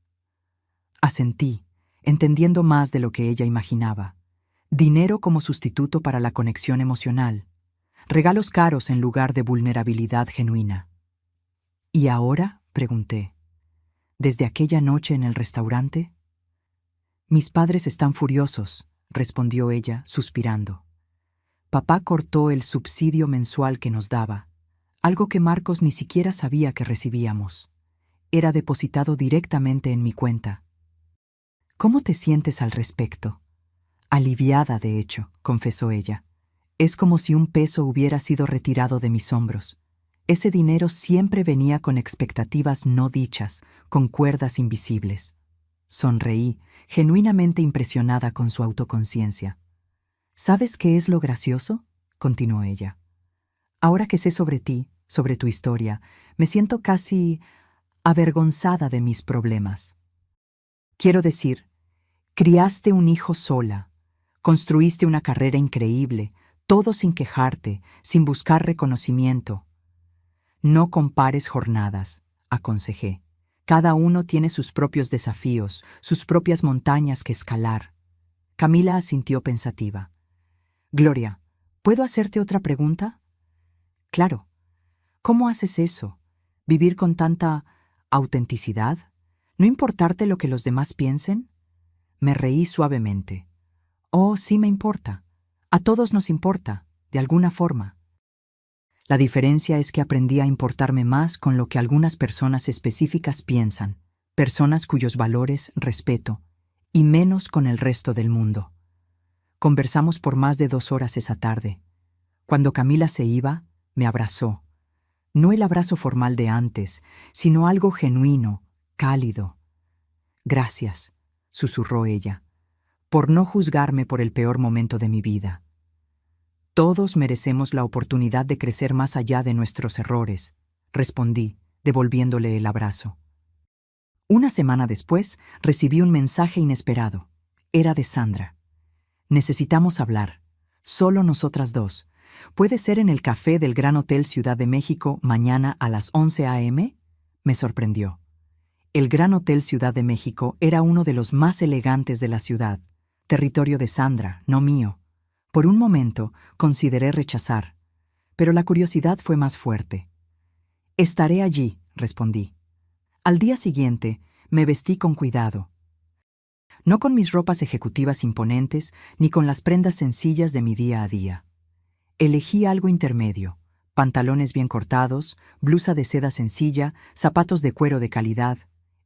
Asentí, entendiendo más de lo que ella imaginaba. Dinero como sustituto para la conexión emocional. Regalos caros en lugar de vulnerabilidad genuina. ¿Y ahora?, pregunté. ¿Desde aquella noche en el restaurante? Mis padres están furiosos, respondió ella, suspirando. Papá cortó el subsidio mensual que nos daba, algo que Marcos ni siquiera sabía que recibíamos. Era depositado directamente en mi cuenta. ¿Cómo te sientes al respecto? Aliviada, de hecho, confesó ella. Es como si un peso hubiera sido retirado de mis hombros. Ese dinero siempre venía con expectativas no dichas, con cuerdas invisibles. Sonreí, genuinamente impresionada con su autoconciencia. ¿Sabes qué es lo gracioso?, continuó ella. Ahora que sé sobre ti, sobre tu historia, me siento casi avergonzada de mis problemas. Quiero decir, criaste un hijo sola, construiste una carrera increíble, todo sin quejarte, sin buscar reconocimiento. No compares jornadas, aconsejé. Cada uno tiene sus propios desafíos, sus propias montañas que escalar. Camila asintió pensativa. Gloria, ¿puedo hacerte otra pregunta? Claro. ¿Cómo haces eso? ¿Vivir con tanta autenticidad? ¿No importarte lo que los demás piensen? Me reí suavemente. Oh, sí me importa. A todos nos importa, de alguna forma. La diferencia es que aprendí a importarme más con lo que algunas personas específicas piensan, personas cuyos valores respeto, y menos con el resto del mundo. Conversamos por más de 2 horas esa tarde. Cuando Camila se iba, me abrazó. No el abrazo formal de antes, sino algo genuino, cálido. Gracias, susurró ella, por no juzgarme por el peor momento de mi vida. Todos merecemos la oportunidad de crecer más allá de nuestros errores, respondí, devolviéndole el abrazo. Una semana después, recibí un mensaje inesperado. Era de Sandra. Necesitamos hablar. Solo nosotras dos. ¿Puede ser en el café del Gran Hotel Ciudad de México mañana a las 11 a.m.? Me sorprendió. El Gran Hotel Ciudad de México era uno de los más elegantes de la ciudad, territorio de Sandra, no mío. Por un momento consideré rechazar, pero la curiosidad fue más fuerte. Estaré allí, respondí. Al día siguiente, me vestí con cuidado. No con mis ropas ejecutivas imponentes, ni con las prendas sencillas de mi día a día. Elegí algo intermedio, pantalones bien cortados, blusa de seda sencilla, zapatos de cuero de calidad,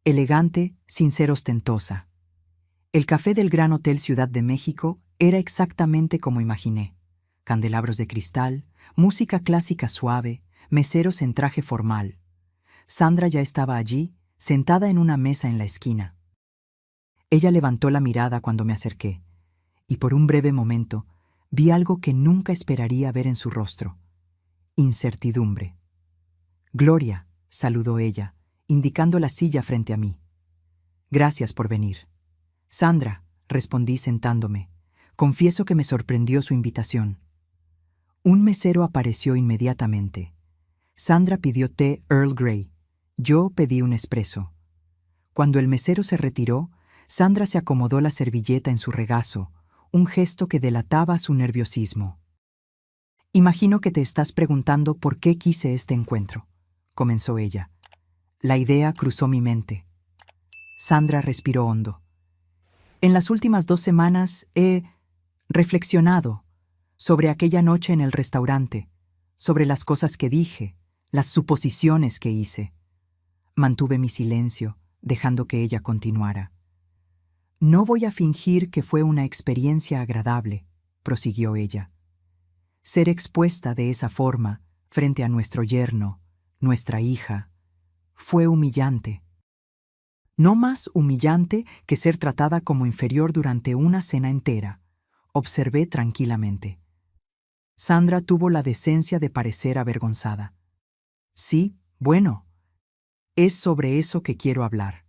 elegante, sin ser ostentosa. El café del Gran Hotel Ciudad de México era exactamente como imaginé. Candelabros de cristal, música clásica suave, meseros en traje formal. Sandra ya estaba allí, sentada en una mesa en la esquina. Ella levantó la mirada cuando me acerqué, y por un breve momento vi algo que nunca esperaría ver en su rostro. Incertidumbre. Gloria, saludó ella, indicando la silla frente a mí. Gracias por venir. Sandra, respondí sentándome. Confieso que me sorprendió su invitación. Un mesero apareció inmediatamente. Sandra pidió té Earl Grey. Yo pedí un espresso. Cuando el mesero se retiró, Sandra se acomodó la servilleta en su regazo, un gesto que delataba su nerviosismo. Imagino que te estás preguntando por qué quise este encuentro, comenzó ella. La idea cruzó mi mente. Sandra respiró hondo. En las últimas 2 semanas he reflexionado sobre aquella noche en el restaurante, sobre las cosas que dije, las suposiciones que hice. Mantuve mi silencio, dejando que ella continuara. No voy a fingir que fue una experiencia agradable, prosiguió ella. Ser expuesta de esa forma, frente a nuestro yerno, nuestra hija, fue humillante. No más humillante que ser tratada como inferior durante una cena entera, observé tranquilamente. Sandra tuvo la decencia de parecer avergonzada. Sí, bueno, es sobre eso que quiero hablar.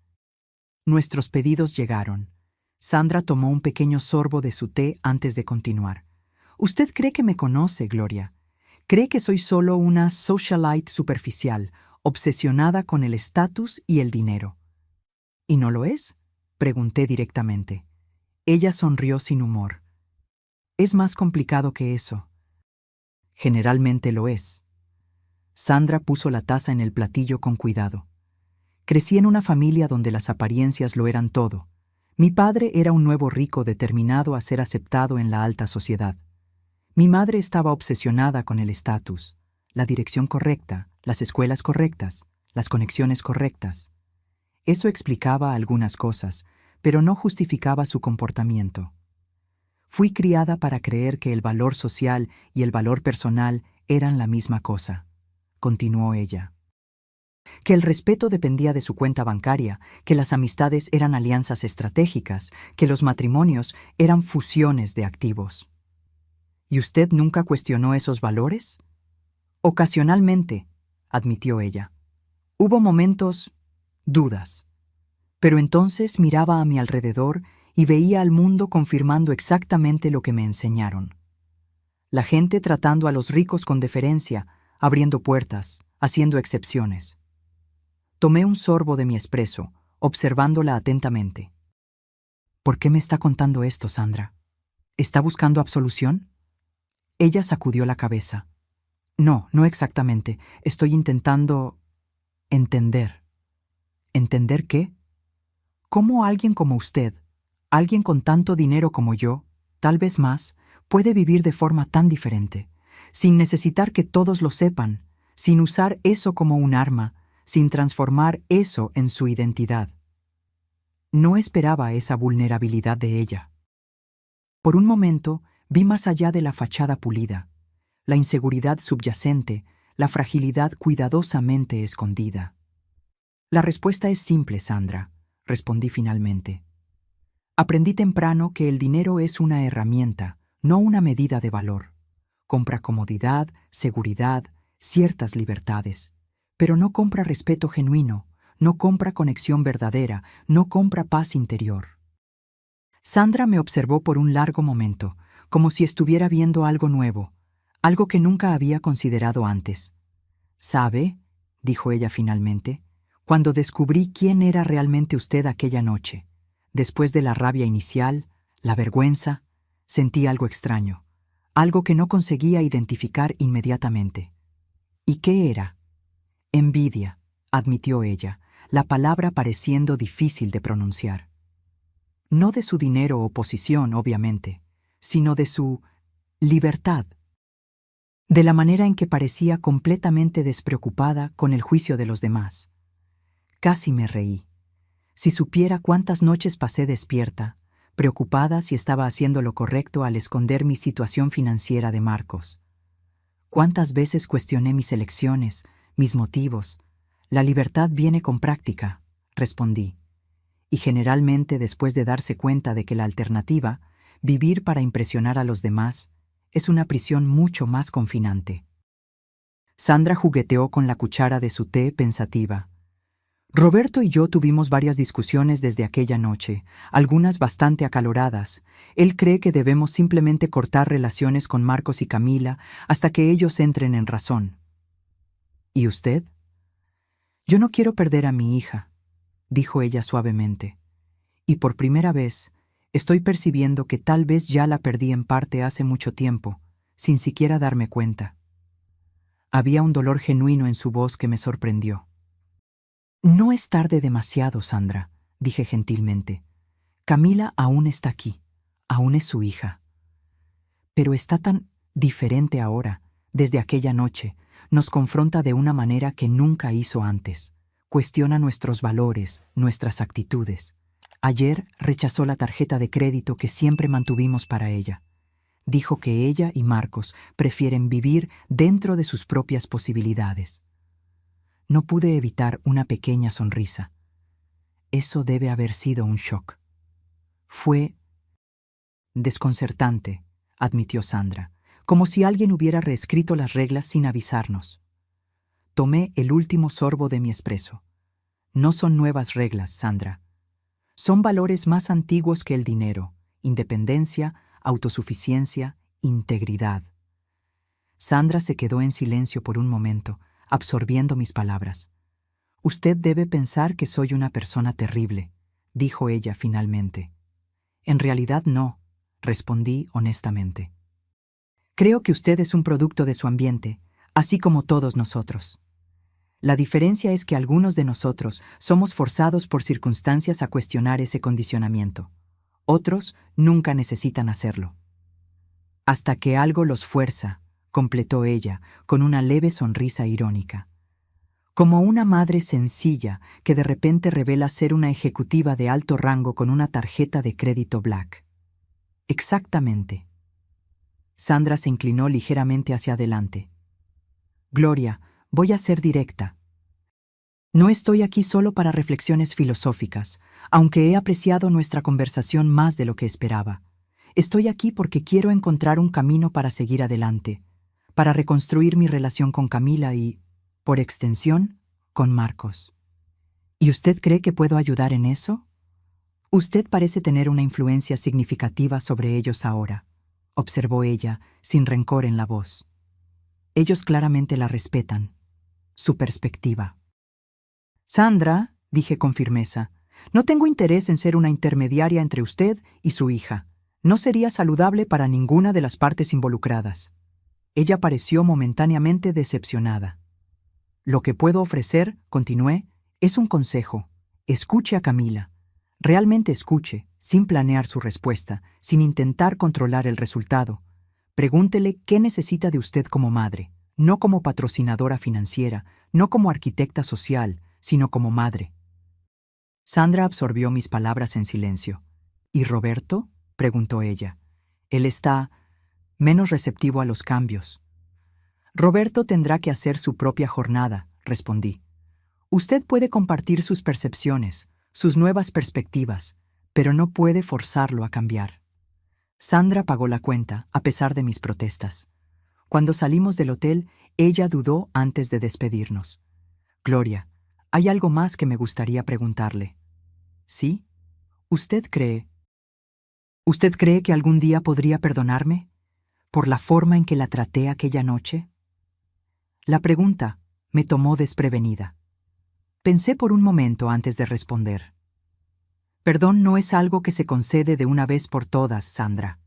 Nuestros pedidos llegaron. Sandra tomó un pequeño sorbo de su té antes de continuar. Usted cree que me conoce, Gloria. Cree que soy solo una socialite superficial, obsesionada con el estatus y el dinero. ¿Y no lo es?, pregunté directamente. Ella sonrió sin humor. Es más complicado que eso. Generalmente lo es. Sandra puso la taza en el platillo con cuidado. Crecí en una familia donde las apariencias lo eran todo. Mi padre era un nuevo rico determinado a ser aceptado en la alta sociedad. Mi madre estaba obsesionada con el estatus, la dirección correcta, las escuelas correctas, las conexiones correctas. Eso explicaba algunas cosas, pero no justificaba su comportamiento. Fui criada para creer que el valor social y el valor personal eran la misma cosa, continuó ella. Que el respeto dependía de su cuenta bancaria, que las amistades eran alianzas estratégicas, que los matrimonios eran fusiones de activos. ¿Y usted nunca cuestionó esos valores? Ocasionalmente, admitió ella. Hubo momentos, dudas. Pero entonces miraba a mi alrededor y veía al mundo confirmando exactamente lo que me enseñaron. La gente tratando a los ricos con deferencia, abriendo puertas, haciendo excepciones. Tomé un sorbo de mi espresso, observándola atentamente. ¿Por qué me está contando esto, Sandra? ¿Está buscando absolución? Ella sacudió la cabeza. No, no exactamente. Estoy intentando entender. ¿Entender qué? ¿Cómo alguien como usted, alguien con tanto dinero como yo, tal vez más, puede vivir de forma tan diferente, sin necesitar que todos lo sepan, sin usar eso como un arma, sin transformar eso en su identidad? No esperaba esa vulnerabilidad de ella. Por un momento, vi más allá de la fachada pulida, la inseguridad subyacente, la fragilidad cuidadosamente escondida. La respuesta es simple, Sandra, respondí finalmente. Aprendí temprano que el dinero es una herramienta, no una medida de valor. Compra comodidad, seguridad, ciertas libertades, pero no compra respeto genuino, no compra conexión verdadera, no compra paz interior. Sandra me observó por un largo momento, como si estuviera viendo algo nuevo, algo que nunca había considerado antes. ¿Sabe?, dijo ella finalmente, cuando descubrí quién era realmente usted aquella noche, después de la rabia inicial, la vergüenza, sentí algo extraño, algo que no conseguía identificar inmediatamente. ¿Y qué era? Envidia, admitió ella, la palabra pareciendo difícil de pronunciar. No de su dinero o posición, obviamente, sino de su libertad, de la manera en que parecía completamente despreocupada con el juicio de los demás. Casi me reí. Si supiera cuántas noches pasé despierta, preocupada si estaba haciendo lo correcto al esconder mi situación financiera de Marcos. Cuántas veces cuestioné mis elecciones, mis motivos. La libertad viene con práctica, respondí. Y generalmente después de darse cuenta de que la alternativa, vivir para impresionar a los demás, es una prisión mucho más confinante. Sandra jugueteó con la cuchara de su té pensativa. Roberto y yo tuvimos varias discusiones desde aquella noche, algunas bastante acaloradas. Él cree que debemos simplemente cortar relaciones con Marcos y Camila hasta que ellos entren en razón. ¿Y usted? Yo no quiero perder a mi hija, dijo ella suavemente. Y por primera vez, estoy percibiendo que tal vez ya la perdí en parte hace mucho tiempo, sin siquiera darme cuenta. Había un dolor genuino en su voz que me sorprendió. No es tarde demasiado, Sandra, dije gentilmente. Camila aún está aquí, aún es su hija. Pero está tan diferente ahora, desde aquella noche, nos confronta de una manera que nunca hizo antes. Cuestiona nuestros valores, nuestras actitudes. Ayer rechazó la tarjeta de crédito que siempre mantuvimos para ella. Dijo que ella y Marcos prefieren vivir dentro de sus propias posibilidades. No pude evitar una pequeña sonrisa. Eso debe haber sido un shock. Fue desconcertante, admitió Sandra, como si alguien hubiera reescrito las reglas sin avisarnos. Tomé el último sorbo de mi espresso. No son nuevas reglas, Sandra. Son valores más antiguos que el dinero, independencia, autosuficiencia, integridad. Sandra se quedó en silencio por un momento, absorbiendo mis palabras. Usted debe pensar que soy una persona terrible, dijo ella finalmente. En realidad no, respondí honestamente. Creo que usted es un producto de su ambiente, así como todos nosotros. La diferencia es que algunos de nosotros somos forzados por circunstancias a cuestionar ese condicionamiento. Otros nunca necesitan hacerlo. Hasta que algo los fuerza, completó ella, con una leve sonrisa irónica. Como una madre sencilla que de repente revela ser una ejecutiva de alto rango con una tarjeta de crédito Black. Exactamente. Sandra se inclinó ligeramente hacia adelante. Gloria, voy a ser directa. No estoy aquí solo para reflexiones filosóficas, aunque he apreciado nuestra conversación más de lo que esperaba. Estoy aquí porque quiero encontrar un camino para seguir adelante, para reconstruir mi relación con Camila y, por extensión, con Marcos. ¿Y usted cree que puedo ayudar en eso? Usted parece tener una influencia significativa sobre ellos ahora, observó ella, sin rencor en la voz. Ellos claramente la respetan. Su perspectiva. Sandra, dije con firmeza, no tengo interés en ser una intermediaria entre usted y su hija. No sería saludable para ninguna de las partes involucradas. Ella pareció momentáneamente decepcionada. Lo que puedo ofrecer, continué, es un consejo. Escuche a Camila. Realmente escuche, sin planear su respuesta, sin intentar controlar el resultado. Pregúntele qué necesita de usted como madre, no como patrocinadora financiera, no como arquitecta social, sino como madre. Sandra absorbió mis palabras en silencio. ¿Y Roberto? Preguntó ella. Él está menos receptivo a los cambios. Roberto tendrá que hacer su propia jornada, respondí. Usted puede compartir sus percepciones, sus nuevas perspectivas, pero no puede forzarlo a cambiar. Sandra pagó la cuenta, a pesar de mis protestas. Cuando salimos del hotel, ella dudó antes de despedirnos. Gloria, hay algo más que me gustaría preguntarle. ¿Sí? ¿Usted cree que algún día podría perdonarme? ¿Por la forma en que la traté aquella noche? La pregunta me tomó desprevenida. Pensé por un momento antes de responder. Perdón no es algo que se concede de una vez por todas, Sandra.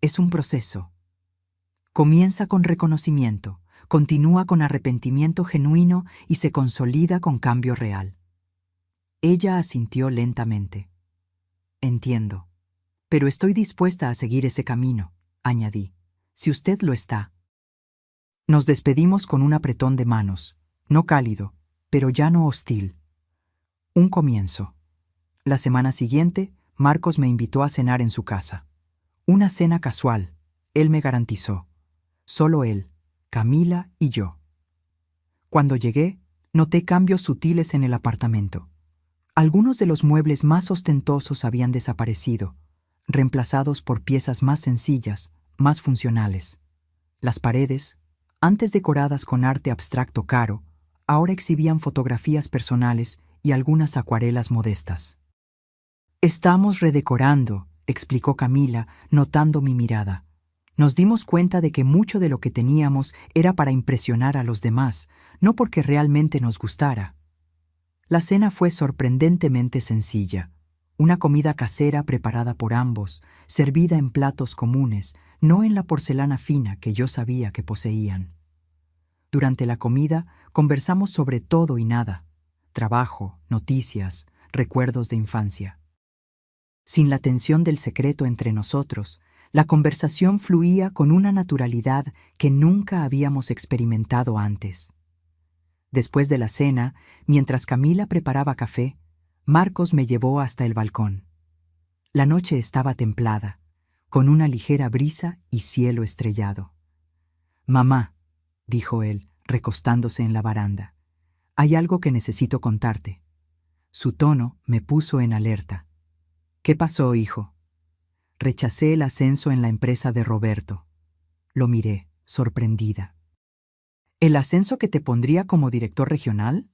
Es un proceso. Comienza con reconocimiento, continúa con arrepentimiento genuino y se consolida con cambio real. Ella asintió lentamente. Entiendo. Pero estoy dispuesta a seguir ese camino, añadí, si usted lo está. Nos despedimos con un apretón de manos, no cálido, pero ya no hostil. Un comienzo. La semana siguiente, Marcos me invitó a cenar en su casa. Una cena casual, él me garantizó. Solo él, Camila y yo. Cuando llegué, noté cambios sutiles en el apartamento. Algunos de los muebles más ostentosos habían desaparecido, reemplazados por piezas más sencillas, más funcionales. Las paredes, antes decoradas con arte abstracto caro, ahora exhibían fotografías personales y algunas acuarelas modestas. Estamos redecorando, explicó Camila, notando mi mirada. Nos dimos cuenta de que mucho de lo que teníamos era para impresionar a los demás, no porque realmente nos gustara. La cena fue sorprendentemente sencilla. Una comida casera preparada por ambos, servida en platos comunes, no en la porcelana fina que yo sabía que poseían. Durante la comida conversamos sobre todo y nada: trabajo, noticias, recuerdos de infancia. Sin la tensión del secreto entre nosotros, la conversación fluía con una naturalidad que nunca habíamos experimentado antes. Después de la cena, mientras Camila preparaba café, Marcos me llevó hasta el balcón. La noche estaba templada, con una ligera brisa y cielo estrellado. «Mamá», dijo él, recostándose en la baranda, «hay algo que necesito contarte». Su tono me puso en alerta. «¿Qué pasó, hijo?» Rechacé el ascenso en la empresa de Roberto. Lo miré, sorprendida. ¿El ascenso que te pondría como director regional?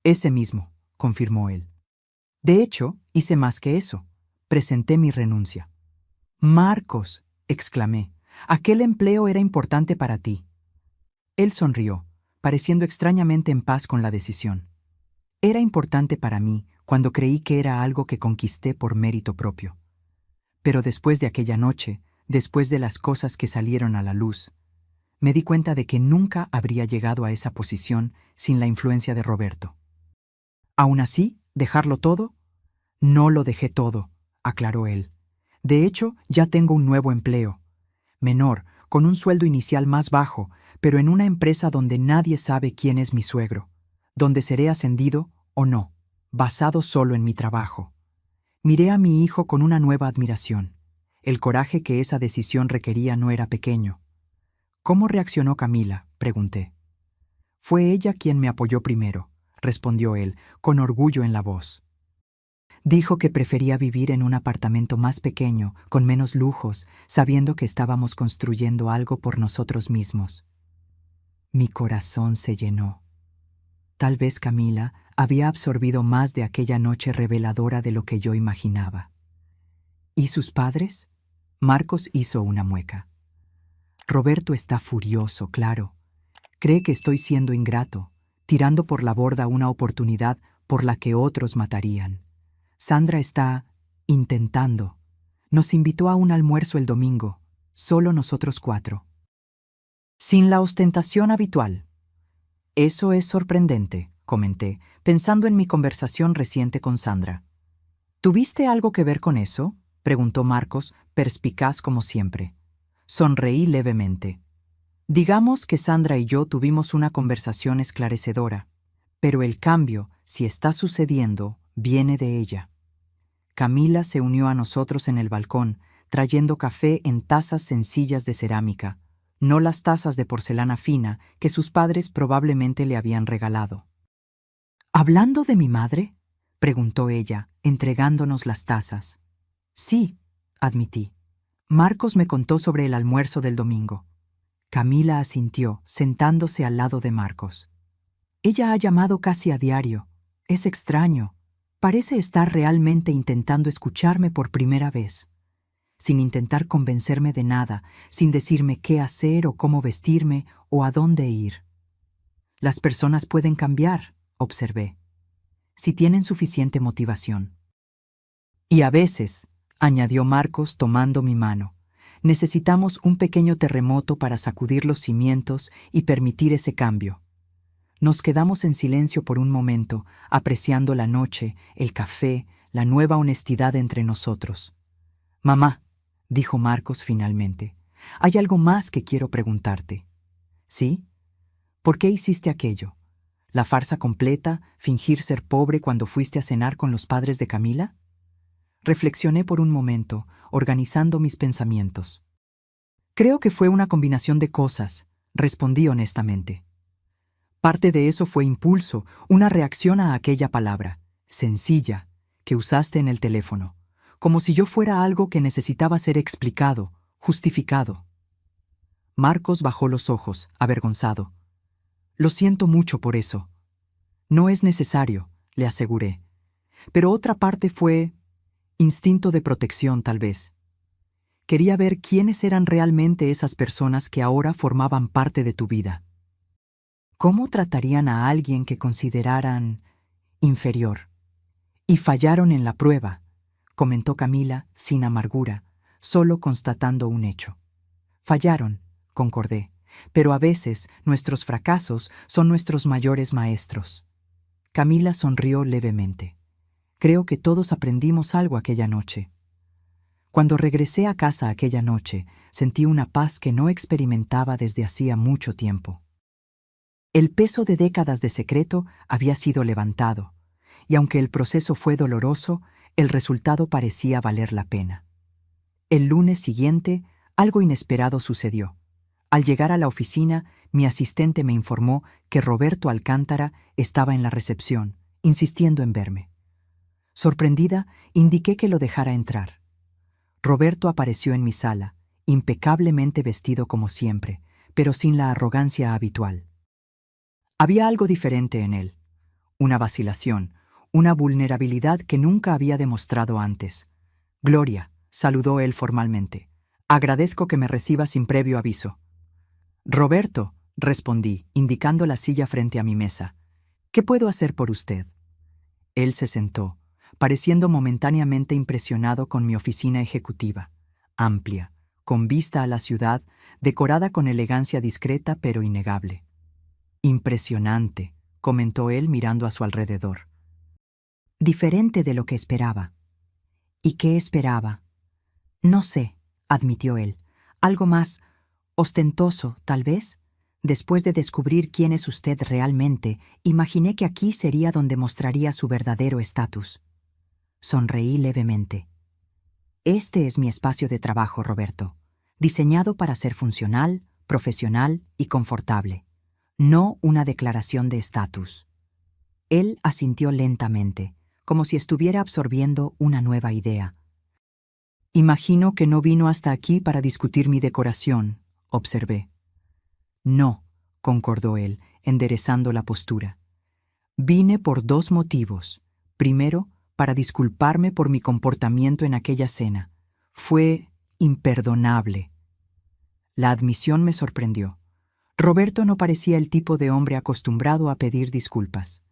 Ese mismo, confirmó él. De hecho, hice más que eso. Presenté mi renuncia. Marcos, exclamé, Aquel empleo era importante para ti. Él sonrió, pareciendo extrañamente en paz con la decisión. Era importante para mí cuando creí que era algo que conquisté por mérito propio. Pero después de aquella noche, después de las cosas que salieron a la luz, me di cuenta de que nunca habría llegado a esa posición sin la influencia de Roberto. Aún así, ¿dejarlo todo? No lo dejé todo, aclaró él. De hecho, ya tengo un nuevo empleo. Menor, con un sueldo inicial más bajo, pero en una empresa donde nadie sabe quién es mi suegro, donde seré ascendido o no, basado solo en mi trabajo. Miré a mi hijo con una nueva admiración. El coraje que esa decisión requería no era pequeño. ¿Cómo reaccionó Camila?, pregunté. Fue ella quien me apoyó primero, respondió él, con orgullo en la voz. Dijo que prefería vivir en un apartamento más pequeño, con menos lujos, sabiendo que estábamos construyendo algo por nosotros mismos. Mi corazón se llenó. Tal vez Camila había absorbido más de aquella noche reveladora de lo que yo imaginaba. ¿Y sus padres? Marcos hizo una mueca. Roberto está furioso, claro. Cree que estoy siendo ingrato, tirando por la borda una oportunidad por la que otros matarían. Sandra está intentando. Nos invitó a un almuerzo el domingo, solo nosotros 4. Sin la ostentación habitual. Eso es sorprendente, comenté, pensando en mi conversación reciente con Sandra. ¿Tuviste algo que ver con eso?, preguntó Marcos, perspicaz como siempre. Sonreí levemente. Digamos que Sandra y yo tuvimos una conversación esclarecedora, pero el cambio, si está sucediendo, viene de ella. Camila se unió a nosotros en el balcón, trayendo café en tazas sencillas de cerámica, no las tazas de porcelana fina que sus padres probablemente le habían regalado. ¿Hablando de mi madre?, preguntó ella, entregándonos las tazas. Sí, admití. Marcos me contó sobre el almuerzo del domingo. Camila asintió, sentándose al lado de Marcos. Ella ha llamado casi a diario. Es extraño. Parece estar realmente intentando escucharme por primera vez. Sin intentar convencerme de nada, sin decirme qué hacer o cómo vestirme o a dónde ir. Las personas pueden cambiar, observé, si tienen suficiente motivación. Y a veces, añadió Marcos tomando mi mano, necesitamos un pequeño terremoto para sacudir los cimientos y permitir ese cambio. Nos quedamos en silencio por un momento, apreciando la noche, el café, la nueva honestidad entre nosotros. Mamá, dijo Marcos finalmente, hay algo más que quiero preguntarte. ¿Sí? ¿Por qué hiciste aquello? ¿La farsa completa, fingir ser pobre cuando fuiste a cenar con los padres de Camila? Reflexioné por un momento, organizando mis pensamientos. Creo que fue una combinación de cosas, respondí honestamente. Parte de eso fue impulso, una reacción a aquella palabra, sencilla, que usaste en el teléfono, como si yo fuera algo que necesitaba ser explicado, justificado. Marcos bajó los ojos, avergonzado. Lo siento mucho por eso. No es necesario, le aseguré. Pero otra parte fue instinto de protección, tal vez. Quería ver quiénes eran realmente esas personas que ahora formaban parte de tu vida. ¿Cómo tratarían a alguien que consideraran inferior? Y fallaron en la prueba, comentó Camila sin amargura, solo constatando un hecho. Fallaron, concordé, pero a veces nuestros fracasos son nuestros mayores maestros. Camila sonrió levemente. Creo que todos aprendimos algo aquella noche. Cuando regresé a casa aquella noche, sentí una paz que no experimentaba desde hacía mucho tiempo. El peso de décadas de secreto había sido levantado, y aunque el proceso fue doloroso, el resultado parecía valer la pena. El lunes siguiente, algo inesperado sucedió. Al llegar a la oficina, mi asistente me informó que Roberto Alcántara estaba en la recepción, insistiendo en verme. Sorprendida, indiqué que lo dejara entrar. Roberto apareció en mi sala, impecablemente vestido como siempre, pero sin la arrogancia habitual. Había algo diferente en él, una vacilación, una vulnerabilidad que nunca había demostrado antes. Gloria, saludó él formalmente. Agradezco que me reciba sin previo aviso. Roberto, respondí, indicando la silla frente a mi mesa. ¿Qué puedo hacer por usted? Él se sentó, pareciendo momentáneamente impresionado con mi oficina ejecutiva, amplia, con vista a la ciudad, decorada con elegancia discreta pero innegable. Impresionante, comentó él mirando a su alrededor. Diferente de lo que esperaba. ¿Y qué esperaba? No sé, admitió él. Algo más ostentoso, tal vez. Después de descubrir quién es usted realmente, imaginé que aquí sería donde mostraría su verdadero estatus. Sonreí levemente. Este es mi espacio de trabajo, Roberto, diseñado para ser funcional, profesional y confortable, no una declaración de estatus. Él asintió lentamente, como si estuviera absorbiendo una nueva idea. Imagino que no vino hasta aquí para discutir mi decoración, observé. No, concordó él, enderezando la postura. Vine por dos motivos. Primero, para disculparme por mi comportamiento en aquella cena. Fue imperdonable. La admisión me sorprendió. Roberto no parecía el tipo de hombre acostumbrado a pedir disculpas.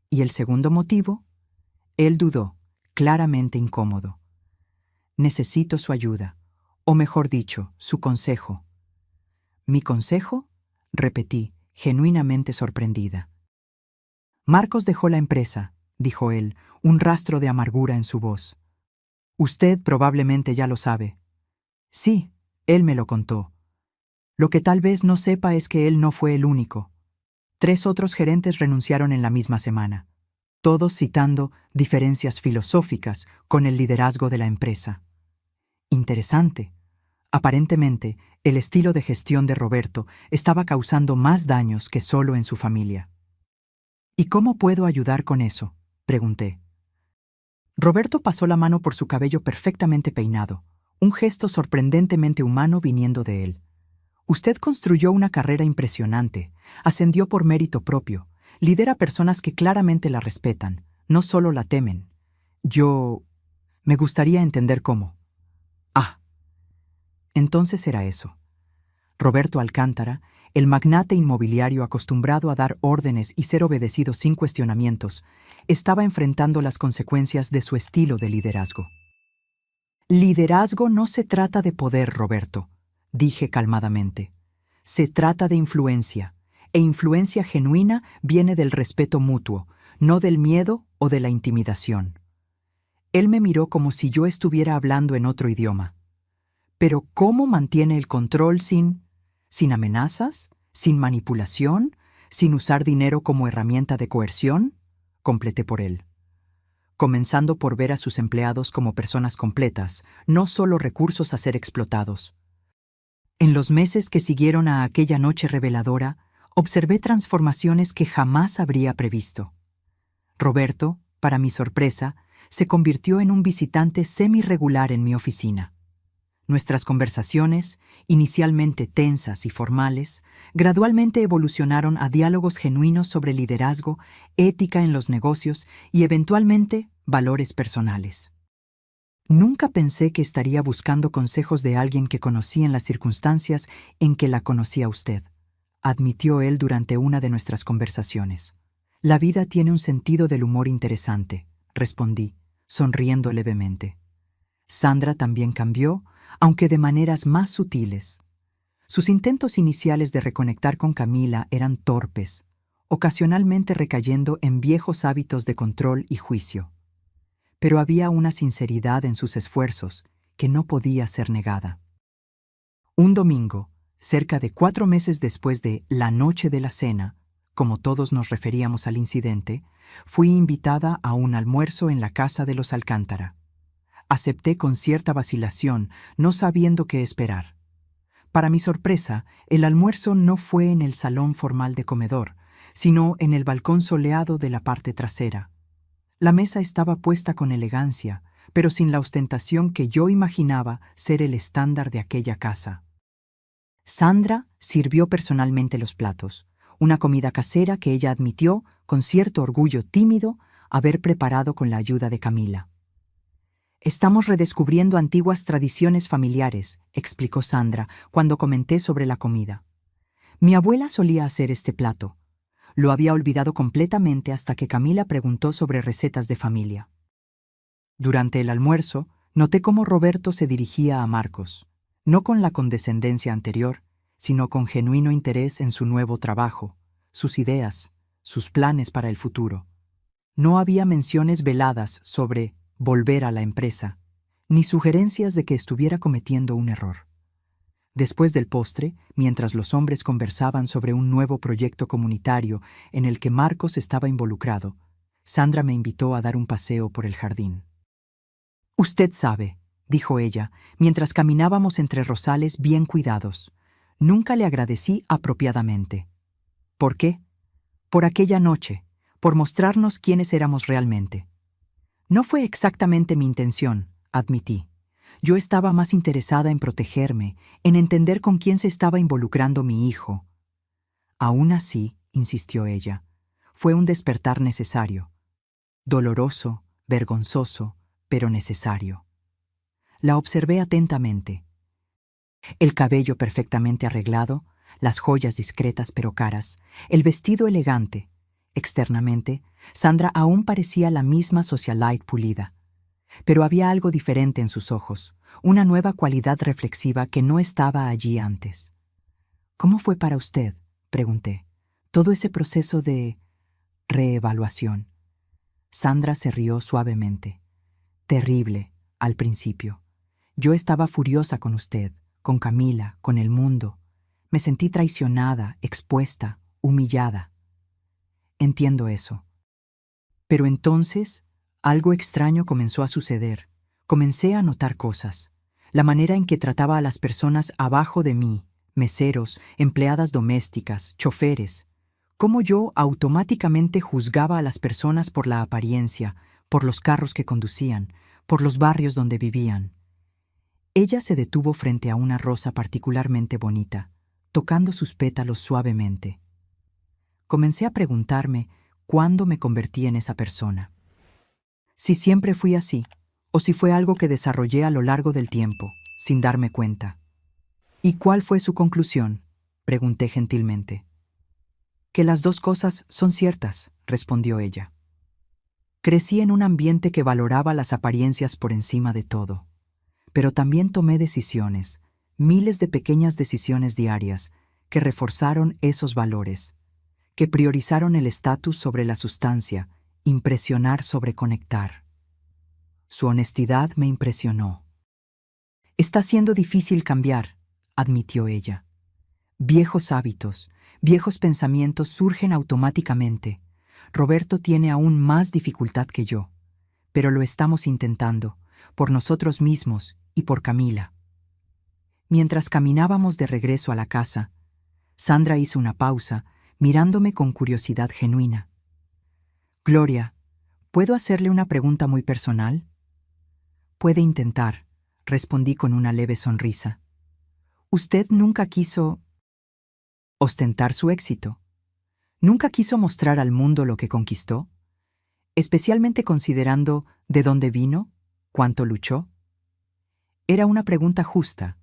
¿Y el segundo motivo? Él dudó, claramente incómodo. Necesito su ayuda, o mejor dicho, su consejo. ¿Mi consejo? Repetí, genuinamente sorprendida. Marcos dejó la empresa, dijo él, un rastro de amargura en su voz. Usted probablemente ya lo sabe. Sí, él me lo contó. Lo que tal vez no sepa es que él no fue el único. 3 otros gerentes renunciaron en la misma semana, todos citando diferencias filosóficas con el liderazgo de la empresa. Interesante. Aparentemente, el estilo de gestión de Roberto estaba causando más daños que solo en su familia. ¿Y cómo puedo ayudar con eso?, pregunté. Roberto pasó la mano por su cabello perfectamente peinado, un gesto sorprendentemente humano viniendo de él. Usted construyó una carrera impresionante, ascendió por mérito propio, lidera personas que claramente la respetan, no solo la temen. Me gustaría entender cómo. Ah. Entonces era eso. Roberto Alcántara, el magnate inmobiliario acostumbrado a dar órdenes y ser obedecido sin cuestionamientos, estaba enfrentando las consecuencias de su estilo de liderazgo. Liderazgo no se trata de poder, Roberto, dije calmadamente. Se trata de influencia, e influencia genuina viene del respeto mutuo, no del miedo o de la intimidación. Él me miró como si yo estuviera hablando en otro idioma. Pero ¿cómo mantiene el control sin amenazas, sin manipulación, sin usar dinero como herramienta de coerción? Completé por él. Comenzando por ver a sus empleados como personas completas, no solo recursos a ser explotados. En los meses que siguieron a aquella noche reveladora, observé transformaciones que jamás habría previsto. Roberto, para mi sorpresa, se convirtió en un visitante semi-regular en mi oficina. Nuestras conversaciones, inicialmente tensas y formales, gradualmente evolucionaron a diálogos genuinos sobre liderazgo, ética en los negocios y, eventualmente, valores personales. Nunca pensé que estaría buscando consejos de alguien que conocí en las circunstancias en que la conocía usted, admitió él durante una de nuestras conversaciones. La vida tiene un sentido del humor interesante, respondí, sonriendo levemente. Sandra también cambió, aunque de maneras más sutiles. Sus intentos iniciales de reconectar con Camila eran torpes, ocasionalmente recayendo en viejos hábitos de control y juicio. Pero había una sinceridad en sus esfuerzos que no podía ser negada. Un domingo, cerca de 4 meses después de la noche de la cena, como todos nos referíamos al incidente, fui invitada a un almuerzo en la casa de los Alcántara. Acepté con cierta vacilación, no sabiendo qué esperar. Para mi sorpresa, el almuerzo no fue en el salón formal de comedor, sino en el balcón soleado de la parte trasera. La mesa estaba puesta con elegancia, pero sin la ostentación que yo imaginaba ser el estándar de aquella casa. Sandra sirvió personalmente los platos, una comida casera que ella admitió, con cierto orgullo tímido, haber preparado con la ayuda de Camila. Estamos redescubriendo antiguas tradiciones familiares, explicó Sandra cuando comenté sobre la comida. Mi abuela solía hacer este plato. Lo había olvidado completamente hasta que Camila preguntó sobre recetas de familia. Durante el almuerzo, noté cómo Roberto se dirigía a Marcos, no con la condescendencia anterior, sino con genuino interés en su nuevo trabajo, sus ideas, sus planes para el futuro. No había menciones veladas sobre volver a la empresa, ni sugerencias de que estuviera cometiendo un error. Después del postre, mientras los hombres conversaban sobre un nuevo proyecto comunitario en el que Marcos estaba involucrado, Sandra me invitó a dar un paseo por el jardín. «Usted sabe», dijo ella, mientras caminábamos entre rosales bien cuidados. «Nunca le agradecí apropiadamente». «¿Por qué?» «Por aquella noche, por mostrarnos quiénes éramos realmente». «No fue exactamente mi intención», admití. Yo estaba más interesada en protegerme, en entender con quién se estaba involucrando mi hijo. Aún así, insistió ella, fue un despertar necesario. Doloroso, vergonzoso, pero necesario. La observé atentamente. El cabello perfectamente arreglado, las joyas discretas pero caras, el vestido elegante. Externamente, Sandra aún parecía la misma socialite pulida. Pero había algo diferente en sus ojos, una nueva cualidad reflexiva que no estaba allí antes. «¿Cómo fue para usted?», pregunté, «todo ese proceso de reevaluación». Sandra se rió suavemente. «Terrible, al principio. Yo estaba furiosa con usted, con Camila, con el mundo. Me sentí traicionada, expuesta, humillada. Entiendo eso. Pero entonces algo extraño comenzó a suceder. Comencé a notar cosas. La manera en que trataba a las personas abajo de mí, meseros, empleadas domésticas, choferes. Cómo yo automáticamente juzgaba a las personas por la apariencia, por los carros que conducían, por los barrios donde vivían. Ella se detuvo frente a una rosa particularmente bonita, tocando sus pétalos suavemente. Comencé a preguntarme cuándo me convertí en esa persona. Si siempre fui así, o si fue algo que desarrollé a lo largo del tiempo, sin darme cuenta. «¿Y cuál fue su conclusión?», pregunté gentilmente. «Que las dos cosas son ciertas», respondió ella. Crecí en un ambiente que valoraba las apariencias por encima de todo. Pero también tomé decisiones, miles de pequeñas decisiones diarias, que reforzaron esos valores, que priorizaron el estatus sobre la sustancia, impresionar sobre conectar. Su honestidad me impresionó. «Está siendo difícil cambiar», admitió ella. «Viejos hábitos, viejos pensamientos surgen automáticamente. Roberto tiene aún más dificultad que yo, pero lo estamos intentando, por nosotros mismos y por Camila». Mientras caminábamos de regreso a la casa, Sandra hizo una pausa, mirándome con curiosidad genuina. «Gloria, ¿puedo hacerle una pregunta muy personal?» «Puede intentar», respondí con una leve sonrisa. «¿Usted nunca quiso ostentar su éxito? ¿Nunca quiso mostrar al mundo lo que conquistó? Especialmente considerando de dónde vino, cuánto luchó». Era una pregunta justa,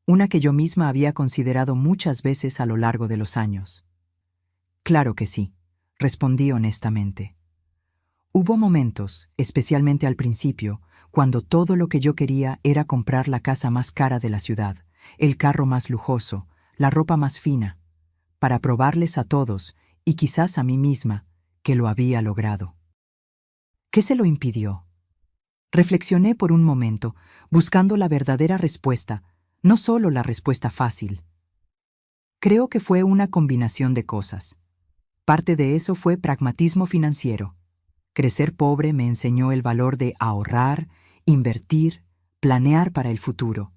una que yo misma había considerado muchas veces a lo largo de los años. «Claro que sí», respondí honestamente. Hubo momentos, especialmente al principio, cuando todo lo que yo quería era comprar la casa más cara de la ciudad, el carro más lujoso, la ropa más fina, para probarles a todos, y quizás a mí misma, que lo había logrado. ¿Qué se lo impidió? Reflexioné por un momento, buscando la verdadera respuesta, no solo la respuesta fácil. Creo que fue una combinación de cosas. Parte de eso fue pragmatismo financiero. Crecer pobre me enseñó el valor de ahorrar, invertir, planear para el futuro.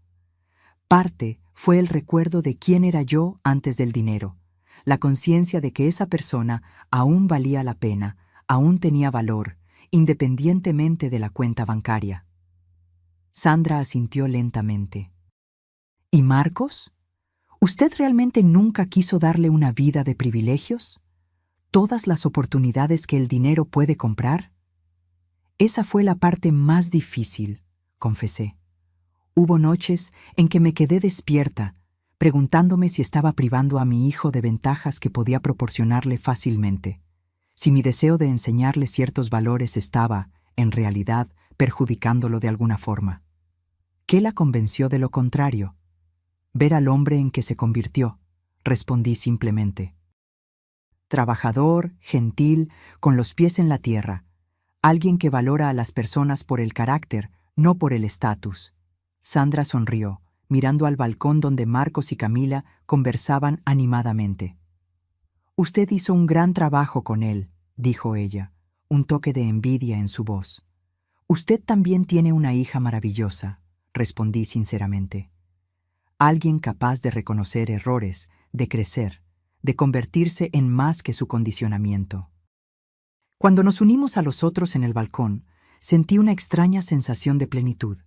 Parte fue el recuerdo de quién era yo antes del dinero, la conciencia de que esa persona aún valía la pena, aún tenía valor, independientemente de la cuenta bancaria. Sandra asintió lentamente. ¿Y Marcos? ¿Usted realmente nunca quiso darle una vida de privilegios? ¿Todas las oportunidades que el dinero puede comprar? Esa fue la parte más difícil, confesé. Hubo noches en que me quedé despierta, preguntándome si estaba privando a mi hijo de ventajas que podía proporcionarle fácilmente, si mi deseo de enseñarle ciertos valores estaba, en realidad, perjudicándolo de alguna forma. ¿Qué la convenció de lo contrario? Ver al hombre en que se convirtió, respondí simplemente. Trabajador, gentil, con los pies en la tierra, alguien que valora a las personas por el carácter, no por el estatus. Sandra sonrió, mirando al balcón donde Marcos y Camila conversaban animadamente. «Usted hizo un gran trabajo con él», dijo ella, un toque de envidia en su voz. «Usted también tiene una hija maravillosa», respondí sinceramente. Alguien capaz de reconocer errores, de crecer, de convertirse en más que su condicionamiento. Cuando nos unimos a los otros en el balcón, sentí una extraña sensación de plenitud.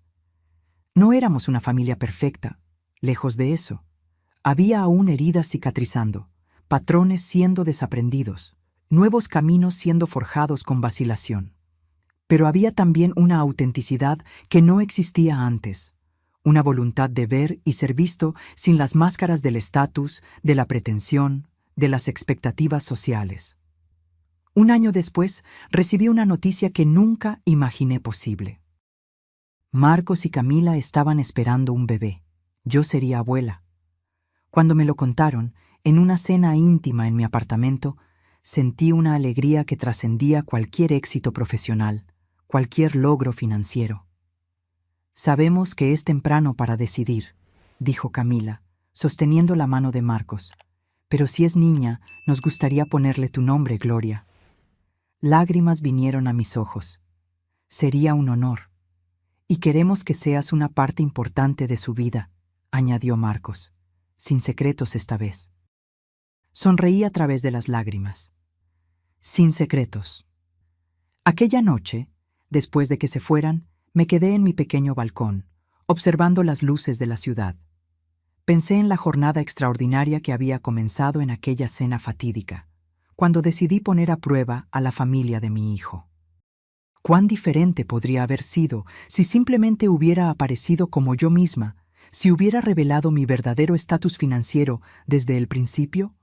No éramos una familia perfecta, lejos de eso. Había aún heridas cicatrizando, patrones siendo desaprendidos, nuevos caminos siendo forjados con vacilación. Pero había también una autenticidad que no existía antes, una voluntad de ver y ser visto sin las máscaras del estatus, de la pretensión, de las expectativas sociales. Un año después, recibí una noticia que nunca imaginé posible. Marcos y Camila estaban esperando un bebé. Yo sería abuela. Cuando me lo contaron, en una cena íntima en mi apartamento, sentí una alegría que trascendía cualquier éxito profesional, cualquier logro financiero. «Sabemos que es temprano para decidir», dijo Camila, sosteniendo la mano de Marcos. «Pero si es niña, nos gustaría ponerle tu nombre, Gloria». Lágrimas vinieron a mis ojos. «Sería un honor. Y queremos que seas una parte importante de su vida», añadió Marcos, sin secretos esta vez. Sonreí a través de las lágrimas. Sin secretos. Aquella noche, después de que se fueran, me quedé en mi pequeño balcón, observando las luces de la ciudad. Pensé en la jornada extraordinaria que había comenzado en aquella cena fatídica, cuando decidí poner a prueba a la familia de mi hijo. Cuán diferente podría haber sido si simplemente hubiera aparecido como yo misma, si hubiera revelado mi verdadero estatus financiero desde el principio.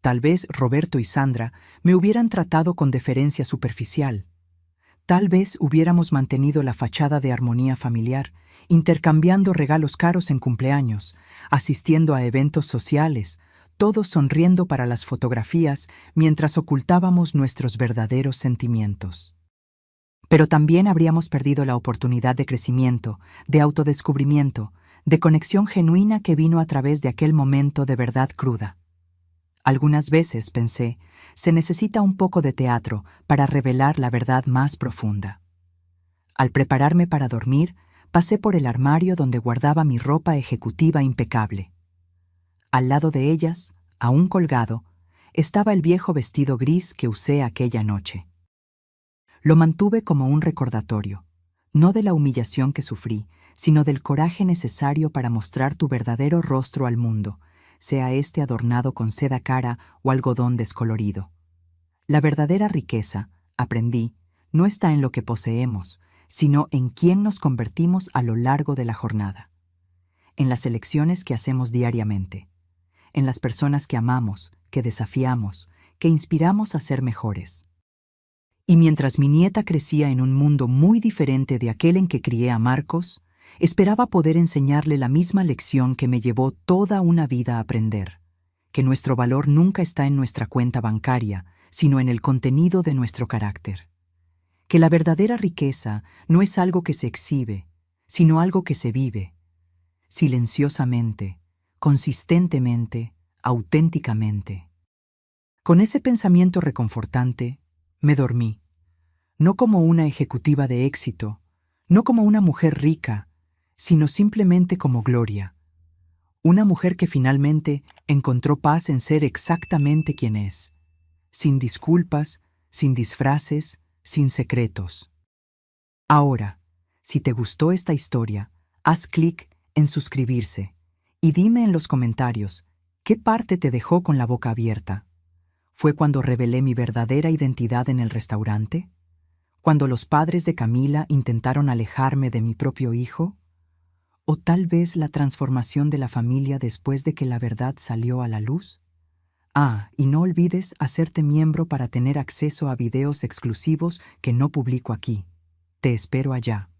Tal vez Roberto y Sandra me hubieran tratado con deferencia superficial. Tal vez hubiéramos mantenido la fachada de armonía familiar, intercambiando regalos caros en cumpleaños, asistiendo a eventos sociales, todos sonriendo para las fotografías mientras ocultábamos nuestros verdaderos sentimientos. Pero también habríamos perdido la oportunidad de crecimiento, de autodescubrimiento, de conexión genuina que vino a través de aquel momento de verdad cruda. Algunas veces, pensé, se necesita un poco de teatro para revelar la verdad más profunda. Al prepararme para dormir, pasé por el armario donde guardaba mi ropa ejecutiva impecable. Al lado de ellas, aún colgado, estaba el viejo vestido gris que usé aquella noche. Lo mantuve como un recordatorio, no de la humillación que sufrí, sino del coraje necesario para mostrar tu verdadero rostro al mundo, sea este adornado con seda cara o algodón descolorido. La verdadera riqueza, aprendí, no está en lo que poseemos, sino en quién nos convertimos a lo largo de la jornada, en las elecciones que hacemos diariamente, en las personas que amamos, que desafiamos, que inspiramos a ser mejores. Y mientras mi nieta crecía en un mundo muy diferente de aquel en que crié a Marcos, esperaba poder enseñarle la misma lección que me llevó toda una vida a aprender, que nuestro valor nunca está en nuestra cuenta bancaria, sino en el contenido de nuestro carácter. Que la verdadera riqueza no es algo que se exhibe, sino algo que se vive, silenciosamente, consistentemente, auténticamente. Con ese pensamiento reconfortante, me dormí, no como una ejecutiva de éxito, no como una mujer rica, sino simplemente como Gloria, una mujer que finalmente encontró paz en ser exactamente quien es, sin disculpas, sin disfraces, sin secretos. Ahora, si te gustó esta historia, haz clic en suscribirse y dime en los comentarios qué parte te dejó con la boca abierta. ¿Fue cuando revelé mi verdadera identidad en el restaurante? ¿Cuando los padres de Camila intentaron alejarme de mi propio hijo? ¿O tal vez la transformación de la familia después de que la verdad salió a la luz? Ah, y no olvides hacerte miembro para tener acceso a videos exclusivos que no publico aquí. Te espero allá.